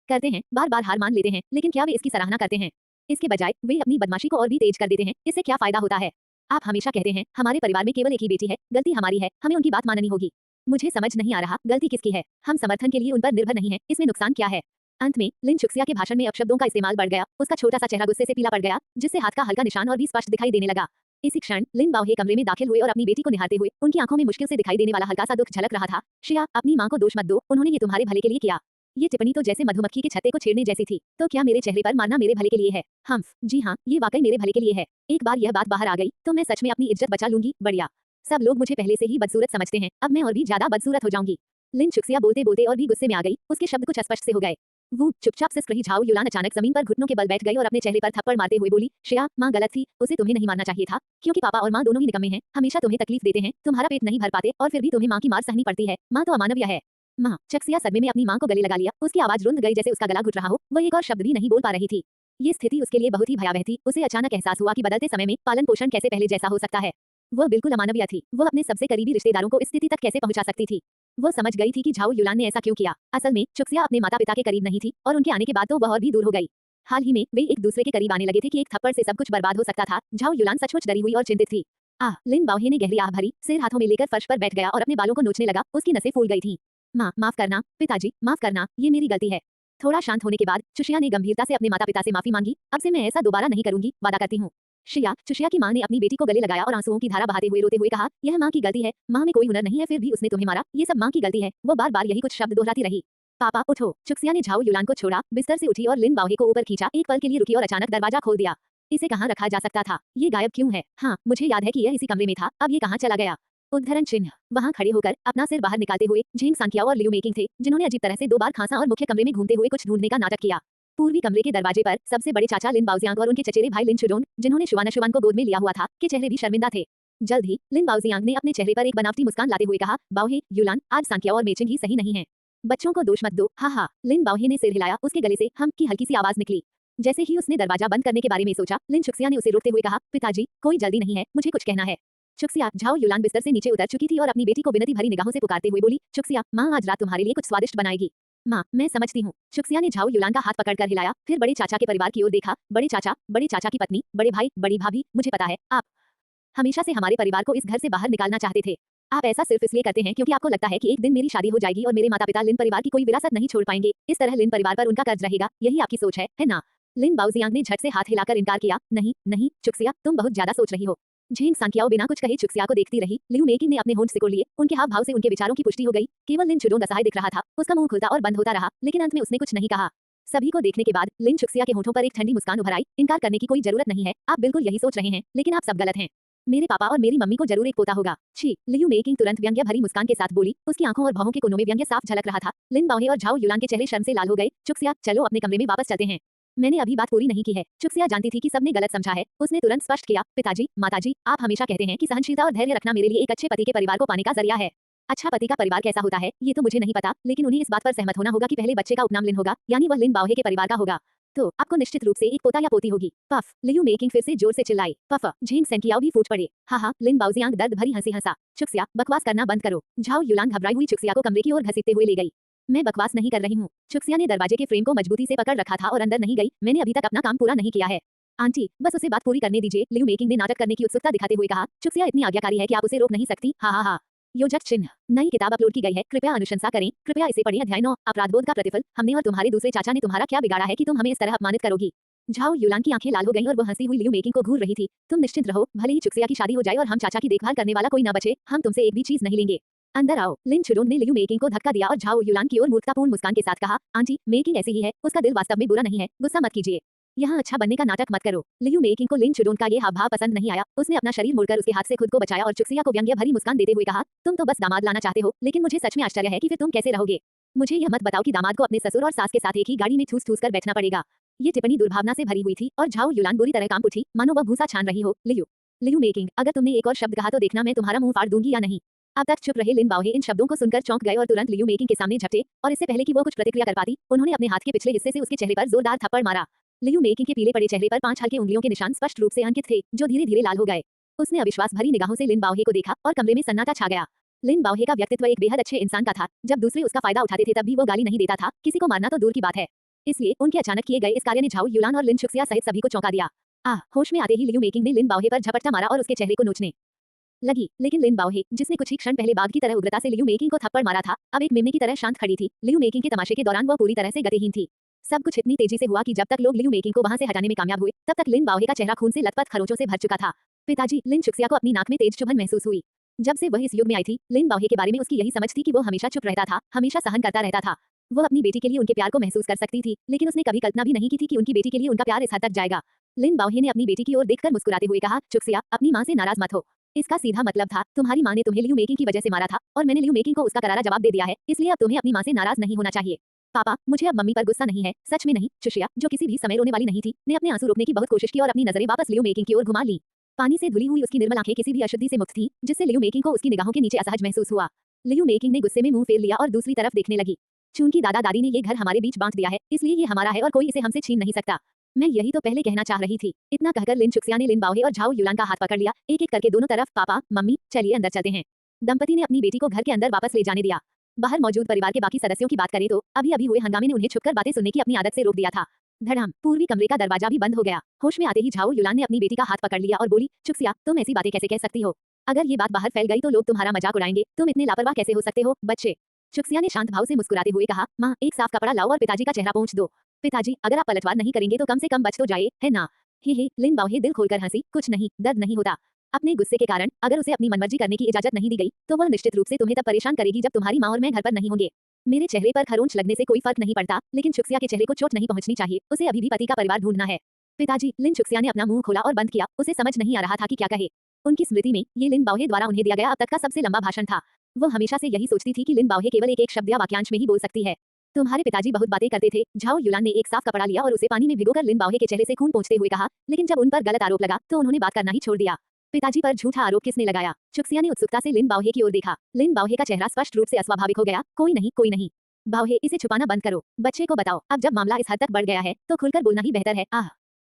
करते हैं, बार बार हार मान लेते हैं। लेकिन क्या वे इसकी सराहना करते हैं? इसके बजाय वे अपनी बदमाशी को और भी तेज कर देते हैं। इससे क्या फायदा होता है? आप हमेशा कहते हैं, हमारे परिवार में केवल एक ही बेटी है, गलती हमारी है, हमें उनकी बात माननी होगी। मुझे समझ नहीं आ रहा, गलती किसकी है? हम समर्थन के लिए उन पर निर्भर नहीं है, इसमें नुकसान क्या है? अंत में लिन चुक्सिया के भाषण में अपशब्दों का इस्तेमाल बढ़ गया। उसका छोटा सा चेहरा गुस्से से पीला पड़ गया, जिससे हाथ का हल्का निशान और भी स्पष्ट दिखाई देने लगा। इसी क्षण लिन बाओहे कमरे में दाखिल हुए और अपनी बेटी को निहारते हुए उनकी आंखों में मुश्किल से दिखाई देने वाला हल्का सा दुख झलक रहा था। श्रेया, अपनी मां को दोष मत दो, उन्होंने ये तुम्हारे भले के लिए किया। ये टिप्पणी तो जैसे मधुमक्खी के छत्ते को छेड़ने जैसी थी। तो क्या मेरे चेहरे पर मारना मेरे भले के लिए है? हम्फ, जी हाँ, ये वाकई मेरे भले के लिए है। एक बार यह बात बाहर आ गई तो मैं सच में अपनी इज्जत बचा लूंगी। बढ़िया। सब लोग मुझे पहले से ही बदसूरत समझते हैं, अब मैं और भी ज्यादा बदसूरत हो जाऊंगी। लिन चुक्सिया बोलते बोलते और भी गुस्से में आ गई। उसके शब्द कुछ अस्पष्ट से हो गए। वो चुपचाप सिर्फ रही। झाओ युलान अचानक जमीन पर घुटनों के बल बैठ गई और अपने चेहरे पर थप्पड़ मारते हुए बोली, श्रेया, माँ गलत थी, उसे तुम्हें नहीं मारना चाहिए था, क्योंकि पापा और माँ दोनों ही निकम्मे हैं, हमेशा तुम्हें तकलीफ देते हैं, तुम्हारा पेट नहीं भर पाते और फिर भी तुम्हें माँ की मार सहनी पड़ती है। माँ तो अमानवीय है। माँ। चक्सिया सदमे में अपनी माँ को गले लगा लिया। उसकी आवाज रुंध गई जैसे उसका गला घुट रहा हो। वह एक और शब्द भी नहीं बोल पा रही थी। ये स्थिति उसके लिए बहुत ही भयावह थी। उसे अचानक एहसास हुआ कि बदलते समय में पालन पोषण कैसे पहले जैसा हो सकता है। वह बिल्कुल अमानवीय थी। वह अपने सबसे करीबी रिश्तेदारों को इस स्थिति तक कैसे पहुंचा सकती थी? वो समझ गई थी कि झाओ युलान ने ऐसा क्यों किया। असल में चुक्सिया अपने माता पिता के करीब नहीं थी और उनके आने के बाद तो वह और भी दूर हो गई। हाल ही में वे एक दूसरे के करीब आने लगे थे कि एक थप्पड़ से सब कुछ बर्बाद हो सकता था। झाओ युलान सचमुच डरी हुई और चिंतित थी। लिन बाओहे ने गहरी आह भरी, सिर हाथों में लेकर फर्श पर बैठ गया और अपने बालों को नोचने लगा। उसकी नसें फूल गई थीं। माँ, माफ करना, पिताजी, माफ करना, ये मेरी गलती है। थोड़ा शांत होने के बाद चुशिया ने गंभीरता से अपने माता पिता से माफी मांगी। अब से मैं ऐसा दोबारा नहीं करूंगी, वादा करती हूँ। चुशिया की मां ने अपनी बेटी को गले लगाया और आंसुओं की धारा बहाते हुए रोते हुए कहा, यह मां की गलती है, मां में कोई हुनर नहीं है, फिर भी उसने तुम्हें मारा, ये सब मां की गलती है। वो बार बार यही कुछ शब्द दोहराती रही। पापा उठो। चुक्सिया ने झाओ युलान को छोड़ा, बिस्तर से उठी और लिन बाओहे को ऊपर खींचा। एक पल के लिए रुकी और अचानक दरवाजा खोल दिया। इसे कहाँ रखा जा सकता था? ये गायब क्यों है? हाँ, मुझे याद है कि यह इसी कमरे में था, अब ये कहाँ चला गया? उद्धरण चिन्ह। वहां खड़े होकर अपना सिर बाहर निकालते हुए झेंग सांकियाओ और लियू मेकिंग थे, जिन्होंने अजीब तरह से 2 बार खांसा और मुख्य कमरे में घूमते हुए कुछ ढूंढने का नाटक किया। पूर्वी कमरे के दरवाजे पर सबसे बड़े चाचा लिन बाओजियांग और उनके चचेरे भाई लिन शुडोंग, जिन्होंने शुवानशुवान को गोद में लिया हुआ था, के चेहरे भी शर्मिंदा थे। जल्द ही लिन बाओजियांग ने अपने चेहरे पर एक बनावटी मुस्कान लाते हुए कहा, बाओहे, युलान, आज सांकियाओ और मेचिंग ही सही नहीं है। बच्चों को दोष मत दो। हा हा। लिन बाओहे ने सिर हिलाया। उसके गले से हम की हल्की सी आवाज निकली। जैसे ही उसने दरवाजा बंद करने के बारे में सोचा, लिन चुक्सिया ने उसे रोकते हुए कहा, पिताजी, कोई जल्दी नहीं है, मुझे कुछ कहना है। चुक्सिया। झाओ युलान बिस्तर से नीचे उतर चुकी थी और अपनी बेटी को विनती भरी निगाहों से पुकारते हुए बोली, चुक्सिया, माँ आज रात तुम्हारे लिए कुछ स्वादिष्ट बनाएगी। माँ, मैं समझती हूँ। चुक्सिया ने झाओ युलान का हाथ पकड़कर हिलाया, फिर बड़े चाचा के परिवार की ओर देखा। बड़े चाचा की पत्नी, बड़े भाई, बड़ी भाभी, मुझे पता है, आप हमेशा से हमारे परिवार को इस घर से बाहर निकालना चाहते थे। आप ऐसा सिर्फ इसलिए करते हैं क्योंकि आपको लगता है कि एक दिन मेरी शादी हो जाएगी और मेरे माता पिता लिन परिवार की कोई विरासत नहीं छोड़ पाएंगे। इस तरह लिन परिवार पर उनका कर्ज रहेगा। यही आपकी सोच है ना? लिन बाओजियांग ने झट से हाथ हिलाकर इनकार किया। नहीं नहीं चुक्सिया, तुम बहुत ज्यादा सोच रही हो। झेंग सांकियाओ बिना कुछ कहे चुक्सिया को देखती रही। लियू मेकिंग ने अपने होंठ सिकोड़ लिए। उनके हाव भाव से उनके विचारों की पुष्टि हो गई। केवल लिन शुडोंग असहाय दिख रहा था। उसका मुंह खुलता और बंद होता रहा, लेकिन अंत में उसने कुछ नहीं कहा। सभी को देखने के बाद लिन चुक्सिया के होठों पर एक ठंडी मुस्कान उभर आई। इनकार करने की कोई जरूरत नहीं है, आप बिल्कुल यही सोच रहे हैं, लेकिन आप सब गलत हैं। मेरे पापा और मेरी मम्मी को जरूर एक पोता होगा। छी। लियू मेकिंग तुरंत व्यंग्य भरी मुस्कान के साथ बोली। उसकी आंखों और भौहों के कोनों में व्यंग्य साफ झलक रहा था। लिन बाओहे और झाओ युलान के चेहरे शर्म से लाल हो गए। चुक्सिया, चलो अपने कमरे में वापस चलते हैं। मैंने अभी बात पूरी नहीं की है। चुक्सिया जानती थी कि सबने गलत समझा है। उसने तुरंत स्पष्ट किया, पिताजी, माताजी, आप हमेशा कहते हैं कि सहनशीलता और धैर्य रखना मेरे लिए एक अच्छे पति के परिवार को पाने का जरिया है। अच्छा पति का परिवार कैसा होता है ये तो मुझे नहीं पता, लेकिन उन्हें इस बात पर सहमत होना होगा कि पहले बच्चे का उपनाम लिन होगा, यानी वह लिन बाओहे के परिवार का होगा। तो आपको निश्चित रूप से एक पोता या पोती होगी। पफ। लियू मेकिंग फिर से जोर से चिल्लाई। पफ। झेंग सांकियाओ भी फूट पड़े। हा। लिन बाओजियांग दर्द भरी हंसी हंसा। चुक्सिया, बकवास करना बंद करो। झाओ युलान घबराई हुई चुक्सिया को कमरे की ओर घसीटते हुए ले गई। मैं बकवास नहीं कर रही हूँ। चुक्सिया ने दरवाजे के फ्रेम को मजबूती से पकड़ रखा था और अंदर नहीं गई। मैंने अभी तक अपना काम पूरा नहीं किया है। आंटी, बस उसे बात पूरी करने दीजिए। लियू मेकिंग ने नाटक करने की उत्सुकता दिखाते हुए कहा। चुक्सिया इतनी आज्ञाकारी है कि आप उसे रोक नहीं सकती। हा। योजक चिन्ह। नई किताब अपलोड की गई है, कृपया अनुशंसा करें, कृपया इसे पढ़ें। अध्याय 9, अपराधबोध का प्रतिफल। हमने और तुम्हारे दूसरे चाचा ने तुम्हारा क्या बिगाड़ा है कि तुम हमें इस तरह अपमानित करोगी? झाओ युलान की आंखें लाल हो गईं और वो हंसी हुई लियू मेकिंग को घूर रही थी। तुम निश्चिंत रहो, भले ही चुक्सिया की शादी हो जाए और हम चाचा की देखभाल करने वाला कोई न बचे, हम तुमसे एक भी चीज नहीं लेंगे। अंदर आओ। लिन चुडोंग ने लियू मेकिंग को धक्का दिया और झाओ युलान की ओर मूर्खतापूर्ण मुस्कान के साथ कहा, आंटी, मेकिंग ऐसी ही है, उसका दिल वास्तव में बुरा नहीं है, गुस्सा मत कीजिए। यहाँ अच्छा बनने का नाटक मत करो। लियू मेकिंग को लिन चुडोंग का ये हाव भाव पसंद नहीं आया। उसने अपना शरीर मोड़कर उसके हाथ से खुद को बचाया और चुक्सिया को व्यंग्य भरी मुस्कान देते हुए कहा, तुम तो बस दामाद लाना चाहते हो, लेकिन मुझे सच में आश्चर्य है कि फिर तुम कैसे रहोगे। मुझे यह मत बताओ कि दामाद को अपने ससुर और सास के साथ एक ही गाड़ी में ठूस ठूस कर बैठना पड़ेगा। ये टिप्पणी दुर्भावना से भरी हुई थी और झाओ युलान बुरी तरह कांप उठी, मानो वह भूसा छान रही हो। लियू मेकिंग, अगर तुमने एक और शब्द कहा तो देखना मैं तुम्हारा मुंह फाड़ दूंगी या नहीं। अब तक चुप रहे लिन बाओहे इन शब्दों को सुनकर चौंक गए और तुरंत लियू मेकिंग के सामने झपटे, और इससे पहले कि वो कुछ प्रतिक्रिया कर पाती, उन्होंने अपने हाथ के पिछले हिस्से से उसके चेहरे पर जोरदार थप्पड़ मारा। लियू मेकिंग के पीले पड़े चेहरे पर 5 हल्के उंगलियों के निशान स्पष्ट रूप से अंकित थे, जो धीरे-धीरे लाल हो गए। उसने अविश्वास भरी निगाहों से लिन बाओहे को देखा और कमरे में सन्नाटा छा गया। लिन बाओहे का व्यक्तित्व एक बेहद अच्छे इंसान का था। जब दूसरे उसका फायदा उठाते थे तब भी वो गाली नहीं देता था, किसी को मारना तो दूर की बात है। इसलिए उनके अचानक किए गए इस कार्य ने झाओ युलान और लिन चुक्सिया सहित सभी को चौंका दिया। होश में आते ही लियू मेकिंग ने लिन बाओहे पर झपट्टा मारा और उसके चेहरे को नोचने लगी, लेकिन लिन बाओहे, जिसने कुछ ही क्षण पहले बाघ की तरह उग्रता से लियू मेकिंग को थप्पड़ मारा था, अब एक मेमने की तरह शांत खड़ी थी। लियू मेकिंग के तमाशे के दौरान वो पूरी तरह से गतिहीन थी। सब कुछ इतनी तेजी से हुआ कि जब तक लोग लियू मेकिंग को वहां से हटाने में कामयाब हुए, तब तक लिन बाओहे का चेहरा खून से लथपथ खरोंचों से भर चुका था। पिताजी, लिन चुक्सिया को अपनी नाक में तेज चुभन महसूस हुई। जब से वह इस युग में आई थी, लिन बाओहे के बारे में उसकी यही समझ थी कि वो हमेशा चुप रहता था, हमेशा सहन करता रहता था। वो अपनी बेटी के लिए उनके प्यार को महसूस कर सकती थी, लेकिन उसने कभी कल्पना भी नहीं की थी कि उनकी बेटी के लिए उनका प्यार इस हद तक जाएगा। लिन बाओहे ने अपनी बेटी की ओर देखकर मुस्कुराते हुए कहा, चुक्सिया, अपनी माँ से नाराज मत हो। इसका सीधा मतलब था, तुम्हारी माँ ने तुम्हें लियू मेकिंग की वजह से मारा था, और मैंने लियू मेकिंग को उसका करारा जवाब दे दिया है, इसलिए अब तुम्हें अपनी माँ से नाराज नहीं होना चाहिए। पापा, मुझे अब मम्मी पर गुस्सा नहीं है, सच में नहीं। चुशिया, जो किसी भी समय रोने वाली नहीं थी, ने अपने आंसू रोकने की बहुत कोशिश की और अपनी नजरें वापस लियू मेकिंग की ओर घुमा ली। पानी से धुली हुई उसकी निर्मल आंखें किसी भी अशुद्धि से मुक्त थीं, जिससे लियू मेकिंग को उसकी निगाहों के नीचे असहज महसूस हुआ। लियू मेकिंग ने गुस्से में मुंह फेर लिया और दूसरी तरफ देखने लगी। चूंकि दादा दादी ने ये घर हमारे बीच बांट दिया है, इसलिए ये हमारा है और कोई इसे हमसे छीन नहीं सकता। मैं यही तो पहले कहना चाह रही थी। इतना कहकर लिन चुक्सिया ने लिन बाओहे और झाओ युलान का हाथ पकड़ लिया, एक एक करके दोनों तरफ। पापा, मम्मी, चलिए अंदर चलते हैं। दंपति ने अपनी बेटी को घर के अंदर वापस ले जाने दिया। बाहर मौजूद परिवार के बाकी सदस्यों की बात करें तो अभी अभी हुए हंगामे ने उन्हें छुपकर बातें सुनने की अपनी आदत से रोक दिया था। धड़ाम, पूर्वी कमरे का दरवाजा भी बंद हो गया। होश में आते ही झाओ युलान ने अपनी बेटी का हाथ पकड़ लिया और बोली, चुक्सिया, तुम ऐसी बातें कैसे कह सकती हो? अगर ये बात बाहर फैल गई तो लोग तुम्हारा मजाक उड़ाएंगे। तुम इतने लापरवाह कैसे हो सकते हो, बच्चे? चुक्सिया ने शांत भाव से मुस्कुराते हुए कहा, माँ, एक साफ कपड़ा लाओ और पिताजी का चेहरा पोंछ दो। पिताजी, अगर आप पलटवार नहीं करेंगे तो कम से कम बच तो जाए, है ना? ही, लिन बाओहे दिल खोलकर हंसी। कुछ नहीं, दर्द नहीं होता। अपने गुस्से के कारण अगर उसे अपनी मनमर्जी करने की इजाजत नहीं दी गई, तो वह निश्चित रूप से तुम्हें तब परेशान करेगी जब तुम्हारी माँ और मैं घर पर नहीं होंगे। मेरे चेहरे पर खरोंच लगने से कोई फर्क नहीं पड़ता, लेकिन चुक्सिया के चेहरे को चोट नहीं पहुंचनी चाहिए। उसे अभी भी पति का परिवार ढूंढना है। पिताजी, लिन चुक्सिया ने अपना मुंह खोला और बंद किया। उसे समझ नहीं आ रहा था कि क्या कहे। उनकी स्मृति में ये लिन बाओहे द्वारा उन्हें दिया गया अब तक का सबसे लंबा भाषण था। वो हमेशा से यही सोचती थी कि लिन बाओहे केवल एक शब्द या वाक्यांश में ही बोल सकती है। तुम्हारे पिताजी बहुत बातें करते थे। झाओ युलान ने एक साफ कपड़ा लिया और उसे पानी में भिगोकर लिन बाओहे के चेहरे से खून पोंछते हुए कहा, लेकिन जब उन पर गलत आरोप लगा तो उन्होंने बात करना ही छोड़ दिया। पिताजी पर झूठा आरोप किसने लगाया? चुक्सिया ने उत्सुकता से लिन बाओहे की ओर देखा। लिन बाओहे का चेहरा स्पष्ट रूप से अस्वाभाविक हो गया। कोई नहीं, कोई नहीं। बाओहे, इसे छुपाना बंद करो। बच्चे को बताओ, अब जब मामला इस हद तक बढ़ गया है तो खुलकर बोलना ही बेहतर है।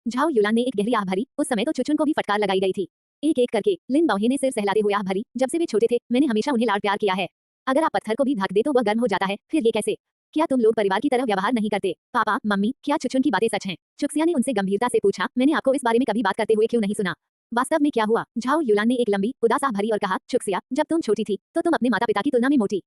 झाओ युलान ने एक गहरी आह भरी। उस समय तो चुचुन को भी फटकार लगाई गई थी। एक एक करके लिन बाओहे ने सिर सहलाते हुए आह भरी। जब से वे छोटे थे, मैंने हमेशा उन्हें लाड प्यार किया है। अगर आप पत्थर को भी ढक दे तो वह गर्म हो जाता है, फिर ये कैसे? क्या तुम लोग परिवार की तरह व्यवहार नहीं करते? पापा, मम्मी, क्या चुचुन की बातें सच हैं? चुक्सिया ने उनसे गंभीरता से पूछा, मैंने आपको इस बारे में कभी बात करते हुए क्यों नहीं सुना? वास्तव में क्या हुआ? झाओ युलान ने एक लंबी उदास आह भरी और कहा, चुक्सिया, जब तुम छोटी थी तो तुम अपने माता पिता की तुलना में मोटी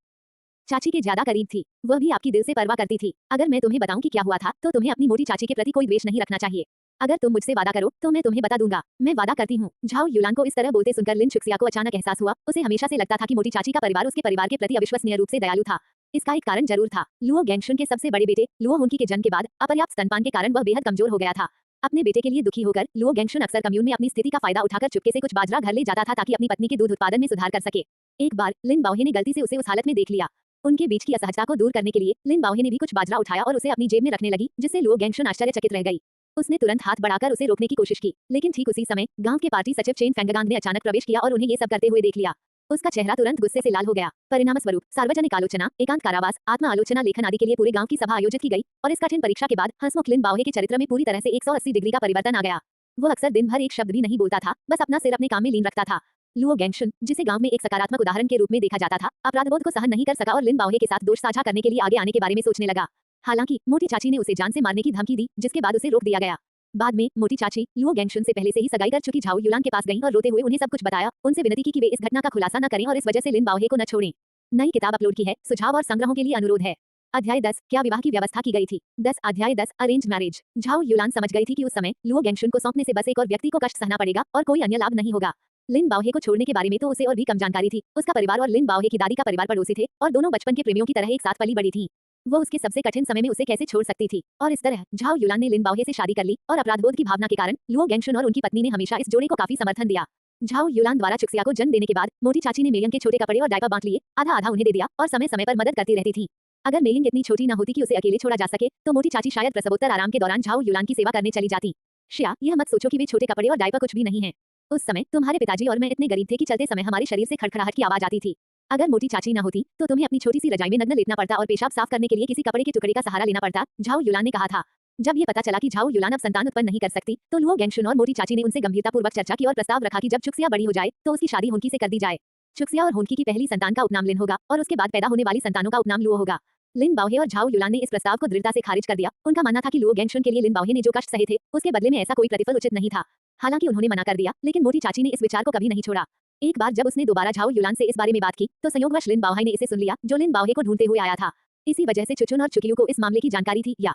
चाची के ज्यादा करीब थी। वह भी आपकी दिल से परवाह करती थी। अगर मैं तुम्हें बताऊं कि क्या हुआ था तो तुम्हें अपनी मोटी चाची के प्रति कोई द्वेष नहीं रखना चाहिए। अगर तुम मुझसे वादा करो तो मैं तुम्हें बता दूंगा। मैं वादा करती हूँ। झाओ युलान को इस तरह बोलते सुनकर लिन चुक्सिया को अचानक एहसास हुआ, उसे हमेशा से लगता था कि मोटी चाची का परिवार उसके परिवार के प्रति अविश्वसनीय रूप से दयालु था। इसका एक कारण जरूर था। लुओ गैंगशुन के सबसे बड़े बेटे लुओ हुनकी के जन्म के बाद अपर्याप्त स्तनपान के कारण वह बेहद कमजोर हो गया था। अपने बेटे के लिए दुखी होकर लुओ गैंगशुन अक्सर कम्यून में अपनी स्थिति का फायदा उठाकर चुपके से कुछ बाजरा घर ले जाता था ताकि अपनी पत्नी के दूध उत्पादन में सुधार कर सके। एक बार लिन बाओहे ने गलती से उसे उस हालत में देख लिया। उनके बीच की असहजता को दूर करने के लिए लिन बाओहे ने भी कुछ बाजरा उठाया और उसे अपनी जेब में रखने लगी, जिससे लुओ गैंगशुन आश्चर्यचकित रह गई। उसने तुरंत हाथ बढ़ाकर उसे रोकने की कोशिश की, लेकिन ठीक उसी समय गांव के पार्टी सचिव चेन फेंगगांग ने अचानक प्रवेश किया और उन्हें ये सब करते हुए देख लिया। उसका चेहरा तुरंत गुस्से से लाल हो गया। परिणामस्वरूप सार्वजनिक आलोचना, एकांत कारावास, आत्म आलोचना लेखन आदि के लिए पूरे गांव की सभा आयोजित की गई और इस कठिन परीक्षा के बाद हंसमुख लिन बाओहे के चरित्र में पूरी तरह से 180 डिग्री का परिवर्तन आ गया। वो अक्सर दिन भर एक शब्द भी नहीं बोलता था, बस अपना सिर अपने काम में लीन रखता था। लुओ गैंगशुन, जिसे गांव में एक सकारात्मक उदाहरण के रूप में देखा जाता था, अपराधबोध को सहन नहीं कर सका और लिन बाओहे के साथ दोष साझा करने के लिए आगे आने के बारे में सोचने लगा। हालांकि मोटी चाची ने उसे जान से मारने की धमकी दी, जिसके बाद उसे रोक दिया गया। बाद में मोटी चाची लुओ गैंगशुन से पहले से ही सगाई कर चुकी झाओ युलान के पास गईं और रोते हुए उन्हें सब कुछ बताया। उनसे विनती की कि वे इस घटना का खुलासा न करें और इस वजह से लिन बाओहे को न छोड़ें। नई किताब अपलोड की है, सुझाव और संग्रहों के लिए अनुरोध है। अध्याय 10 क्या विवाह की व्यवस्था की गई थी। 10 अध्याय 10 अरेंज मैरिज। झाओ युलान समझ गई थी कि उस समय लुओ गेंगशुन को सौंपने से बस एक और व्यक्ति को कष्ट सहना पड़ेगा और कोई अन्य लाभ नहीं होगा। लिन बाओहे को छोड़ने के बारे में तो उसे और भी कम जानकारी थी। उसका परिवार और लिन बाओहे की दादी का परिवार पड़ोसी थे और दोनों बचपन के प्रेमियों की तरह एक साथ पली बड़ी थी। वो उसके सबसे कठिन समय में उसे कैसे छोड़ सकती थी। और इस तरह झाओ युलान ने लिन बाओहे से शादी कर ली और अपराधबोध की भावना के कारण लुओ गेंगशुन और उनकी पत्नी ने हमेशा इस जोड़े को काफी समर्थन दिया। झाओ युलान द्वारा चुक्सिया को जन्म देने के बाद मोटी चाची ने मेयंग के छोटे कपड़े और डायपर बांट लिए, आधा आधा उन्हें दे दिया और समय समय पर मदद करती रहती थी। अगर मेयंग इतनी छोटी न होती कि उसे अकेले छोड़ा जा सके तो मोटी चाची शायद प्रसवोत्तर आराम के दौरान झाओ युलान की सेवा करने चली जाती। श्रेया, यह मत सोचो कि वे छोटे कपड़े और डायपर कुछ भी नहीं है। उस समय तुम्हारे पिताजी और मैं इतने गरीब थे कि चलते समय हमारे शरीर से खड़खड़ाहट की आवाज आती थी। अगर मोटी चाची न होती तो तुम्हें अपनी छोटी सी रजाई में नग्न लेटना पड़ता और पेशाब साफ करने के लिए किसी कपड़े के टुकड़े का सहारा लेना पड़ता, झाओ युलान ने कहा था। जब ये पता चला कि झाओ युलान अब संतान उत्पन्न नहीं कर सकती तो लुओ गेंगशुन और मोटी चाची ने उनसे गंभीरतापूर्वक चर्चा की और प्रस्ताव रखा कि जब चुक्सिया बड़ी हो जाए तो उसकी शादी हुनकी से कर दी जाए। चुक्सिया और हुनकी की पहली संतान का उपनाम लिन होगा और उसके बाद पैदा होने वाली संतानों का उपनाम लुओ होगा। लिन बाओहे और झाओ युलान ने इस प्रस्ताव को दृढ़ता से खारिज कर दिया। उनका मानना था कि लुओ गेंगशुन के लिए लिन बाओहे ने जो कष्ट सहे थे उसके बदले में ऐसा कोई प्रतिफल उचित नहीं था। हालांकि उन्होंने मना कर दिया, लेकिन मोटी चाची ने इस विचार को कभी नहीं छोड़ा। एक बार जब उसने दोबारा झाओ युलान से इस बारे में बात की तो संयोगवश लिन बाओहे ने इसे सुन लिया, जो लिन बाओहे को ढूंढते हुए आया था। इसी वजह से चुचुन और चुकियू को इस मामले की जानकारी थी, या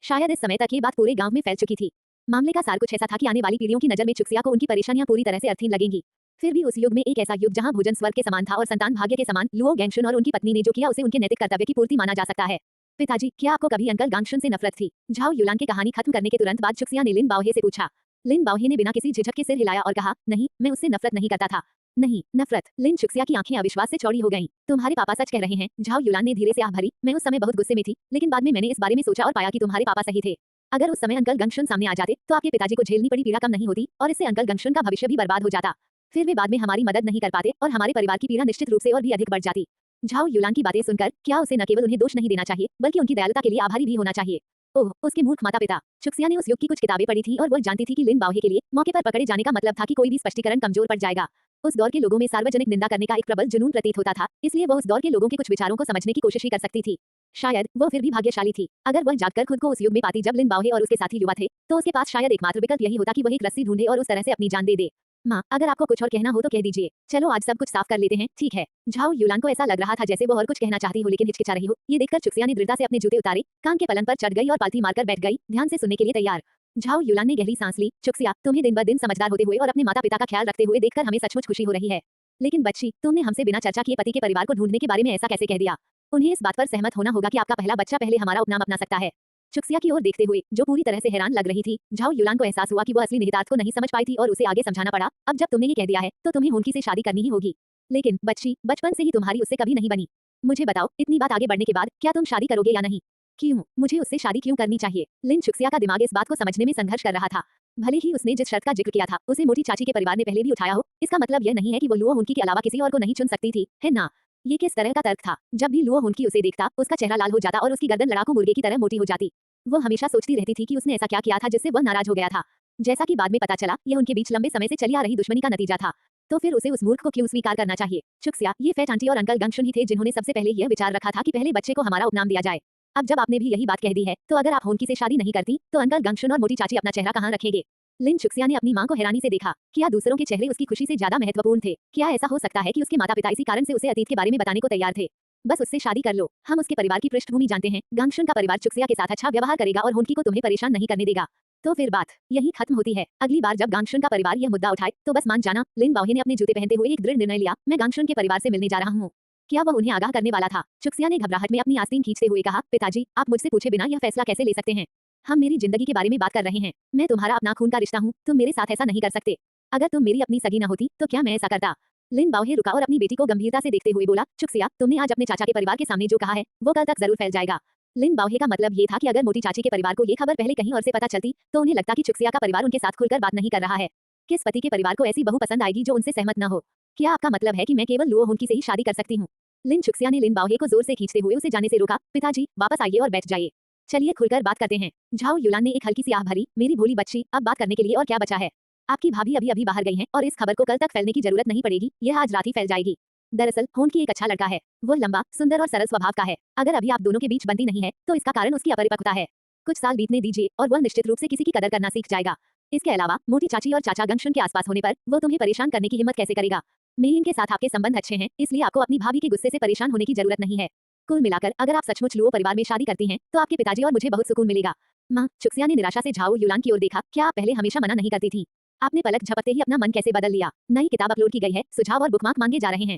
शायद इस समय तक ये बात पूरे गांव में फैल चुकी थी। मामले का सार कुछ ऐसा था कि आने वाली पीढ़ियों की नजर में चुक्सिया को उनकी परेशानियां पूरी तरह से अर्थहीन लगेंगी। फिर भी उस युग में एक ऐसा युग जहां भोजन स्वर्ग के समान था और संतान भाग्य के समान, लुओ गेंगशुन और उनकी पत्नी ने जो किया उसे उनके नैतिक कर्तव्य की पूर्ति माना जा सकता है। पिताजी, क्या आपको कभी अंकल गांगशुन से नफरत थी? झाओ युलान की कहानी खत्म करने के तुरंत बाद चुक्सिया ने लिन बाओहे से पूछा। लिन बाओहे ने बिना किसी झिझक के सिर हिलाया और कहा, नहीं, मैं उससे नफरत नहीं करता था। नहीं, नफरत। लिन चुक्सिया की आंखें अविश्वास से चौड़ी हो गईं। तुम्हारे पापा सच कह रहे हैं? झाओ युलान ने धीरे से आह भरी। मैं उस समय बहुत गुस्से में थी, लेकिन बाद में मैंने इस बारे में सोचा और पाया कि तुम्हारे पापा सही थे। अगर उस समय अंकल गंगशुन सामने आ जाते तो आपके पिताजी को झेलनी पड़ी पीड़ा कम नहीं होती और इससे अंकल गंगशुन का भविष्य भी बर्बाद हो जाता। फिर वे बाद में हमारी मदद नहीं कर पाते और हमारे परिवार की पीड़ा निश्चित रूप से और भी अधिक बढ़ जाती। झाओ युलान की बातें सुनकर क्या उसे न केवल उन्हें दोष नहीं देना चाहिए बल्कि उनकी दयालुता के लिए आभारी भी होना चाहिए। ओह, उसके मूर्ख माता पिता। चुक्सिया ने उस युग की कुछ किताबें पढ़ी थी और वह जानती थी कि लिन बाओहे के लिए मौके पर पकड़े जाने का मतलब था कि कोई भी स्पष्टीकरण कमजोर पड़ जाएगा। उस दौर के लोगों में सार्वजनिक निंदा करने का एक प्रबल जुनून प्रतीत होता था, इसलिए वह उस दौर के लोगों के कुछ विचारों को समझने की कोशिश ही कर सकती थी। शायद वह फिर भी भाग्यशाली थी। अगर वह जागकर खुद को उस युग में पाती जब लिन बाओहे और उसके साथी युवा थे तो उसके पास शायद एकमात्र विकल्प यही होता कि वह एक रस्सी ढूंढे और उस तरह से अपनी जान दे दे। माँ, अगर आपको कुछ और कहना हो तो कह दीजिए। चलो आज सब कुछ साफ कर लेते हैं, ठीक है? झाओ युलान को ऐसा लग रहा था जैसे वो और कुछ कहना चाहती हो लेकिन हिचकिचा रही हो। ये देखकर चुक्सिया ने दृढ़ता से अपने जूते उतारे, कान के पलंग पर चढ़ गई और पालथी मारकर बैठ गई, ध्यान से सुनने के लिए तैयार। झाओ युलान ने गहरी सांस ली। चुक्सिया, तुम्हें दिन ब दिन समझदार होते हुए और अपने माता पिता का ख्याल रखते हुए देखकर हमें सचमुच खुशी हो रही है। लेकिन बच्ची, तुमने हमसे बिना चर्चा किए पति के परिवार को ढूंढने के बारे में ऐसा कैसे कह दिया? उन्हें इस बात पर सहमत होना होगा कि आपका पहला बच्चा पहले हमारा उपनाम अपना सकता है। चुक्सिया की ओर देखते हुए, जो पूरी तरह से हैरान लग रही थी, झाओ युलान को एहसास हुआ कि वो असली निहितार्थ को नहीं समझ पाई थी और उसे आगे समझाना पड़ा। अब जब तुमने ये कह दिया है तो तुम्हें हुनकी से शादी करनी ही होगी। लेकिन बच्ची, बचपन से ही तुम्हारी उससे कभी नहीं बनी। मुझे बताओ, इतनी बात आगे बढ़ने के बाद क्या तुम शादी करोगे या नहीं? क्यों? मुझे उससे शादी क्यों करनी चाहिए? लिन चुक्सिया का दिमाग इस बात को समझने में संघर्ष कर रहा था। भले ही उसने जिस शर्त का जिक्र किया था उसे मोटी चाची के परिवार ने पहले भी उठाया हो, इसका मतलब यह नहीं है कि वो लुओ हुनकी के अलावा किसी और को नहीं चुन सकती थी, है ना? ये किस तरह का तर्क था? जब भी लुओ हुनकी उसे देखता उसका चेहरा लाल हो जाता और उसकी गर्दन लड़ाकू मुर्गे की तरह मोटी हो जाती। वो हमेशा सोचती रहती थी कि उसने ऐसा क्या किया था जिससे वह नाराज हो गया था। जैसा कि बाद में पता चला, यह उनके बीच लंबे समय से चली आ रही दुश्मनी का नतीजा था। तो फिर उसे उस मूर्ख को क्यों स्वीकार करना चाहिए? चुक्सिया, ये फैट आंटी और अंकल गंगशुन ही थे जिन्होंने सबसे पहले यह विचार रखा था कि पहले बच्चे को हमारा उपनाम दिया जाए। अब जब आपने भी यही बात कह दी है तो अगर आप हुनकी से शादी नहीं करती तो अंकल गंगशुन और मोटी चाची अपना चेहरा कहाँ रखेंगे? लिन चुक्सिया ने अपनी मां को हैरानी से देखा। क्या दूसरों के चेहरे उसकी खुशी से ज्यादा महत्वपूर्ण थे? क्या ऐसा हो सकता है कि उसके माता पिता इसी कारण से उसे अतीत के बारे में बताने को तैयार थे? बस उससे शादी कर लो, हम उसके परिवार की पृष्ठभूमि जानते हैं। गंगशुन का परिवार चुक्सिया के साथ अच्छा व्यवहार करेगा और हुनकी को तुम्हें परेशान नहीं करने देगा। तो फिर बात यही खत्म होती है। अगली बार जब गंगशुन का परिवार यह मुद्दा उठाए तो बस मान जाना। लिन बाओहे ने अपने जूते पहनते हुए एक दृढ़ निर्णय लिया, मैं गंगशुन के परिवार से मिलने जा रहा हूँ। क्या वह उन्हें आगाह करने वाला था? चुक्सिया ने घबराहट में अपनी आस्तीन खींचते हुए कहा, पिताजी, आप मुझसे पूछे बिना यह फैसला कैसे ले सकते हैं? हम मेरी जिंदगी के बारे में बात कर रहे हैं। मैं तुम्हारा अपना खून का रिश्ता हूँ, तुम मेरे साथ ऐसा नहीं कर सकते। अगर तुम मेरी अपनी सगी न होती तो क्या मैं ऐसा करता? लिन बाओहे रुका और अपनी बेटी को गंभीरता से देखते हुए बोला, चुक्सिया, तुमने आज अपने चाचा के परिवार के सामने जो कहा है वो कल तक जरूर फैल जाएगा। लिन बाओहे का मतलब ये था कि अगर मोटी चाची के परिवार को ये खबर पहले कहीं और से पता चलती तो उन्हें लगता कि चुक्सिया का परिवार उनके साथ खुलकर बात नहीं कर रहा है। किस पति के परिवार को ऐसी बहू पसंद आएगी जो उनसे सहमत न हो? क्या आपका मतलब है कि मैं केवल लुओ हुनकी से ही शादी कर सकती हूँ? लिन चुक्सिया ने लिन बाओहे को जोर से खींचते हुए उसे जाने से रोका। पिताजी, वापस आइए और बैठ जाइए। चलिए खुलकर बात करते हैं। झाओ युलान ने एक हल्की सी आह भरी। मेरी भोली बच्ची, अब बात करने के लिए और क्या बचा है? आपकी भाभी अभी अभी बाहर गई हैं और इस खबर को कल तक फैलने की जरूरत नहीं पड़ेगी, यह आज रात ही फैल जाएगी। दरअसल हुनकी एक अच्छा लड़का है। वो लंबा, सुंदर और सरल स्वभाव का है। अगर अभी आप दोनों के बीच बनती नहीं है तो इसका कारण उसकी अपरिपक्वता है। कुछ साल बीतने दीजिए और वह निश्चित रूप से किसी की कदर करना सीख जाएगा। इसके अलावा मोटी चाची और चाचा गंगशुन के आसपास होने पर वो तुम्हें परेशान करने की हिम्मत कैसे करेगा? मेयिन के साथ आपके संबंध अच्छे हैं, इसलिए आपको अपनी भाभी के गुस्से से परेशान होने की जरूरत नहीं है। कुल मिलाकर अगर आप सचमुच लुओ परिवार में शादी करती हैं तो आपके पिताजी और मुझे बहुत सुकून मिलेगा। माँ, चुक्सिया ने निराशा से झाओ युलांग की ओर देखा। क्या आप पहले हमेशा मना नहीं करती थी? आपने पलक झपकते ही अपना मन कैसे बदल लिया? नई किताब अपलोड की गई है, सुझाव और बुकमार्क मांगे जा रहे हैं।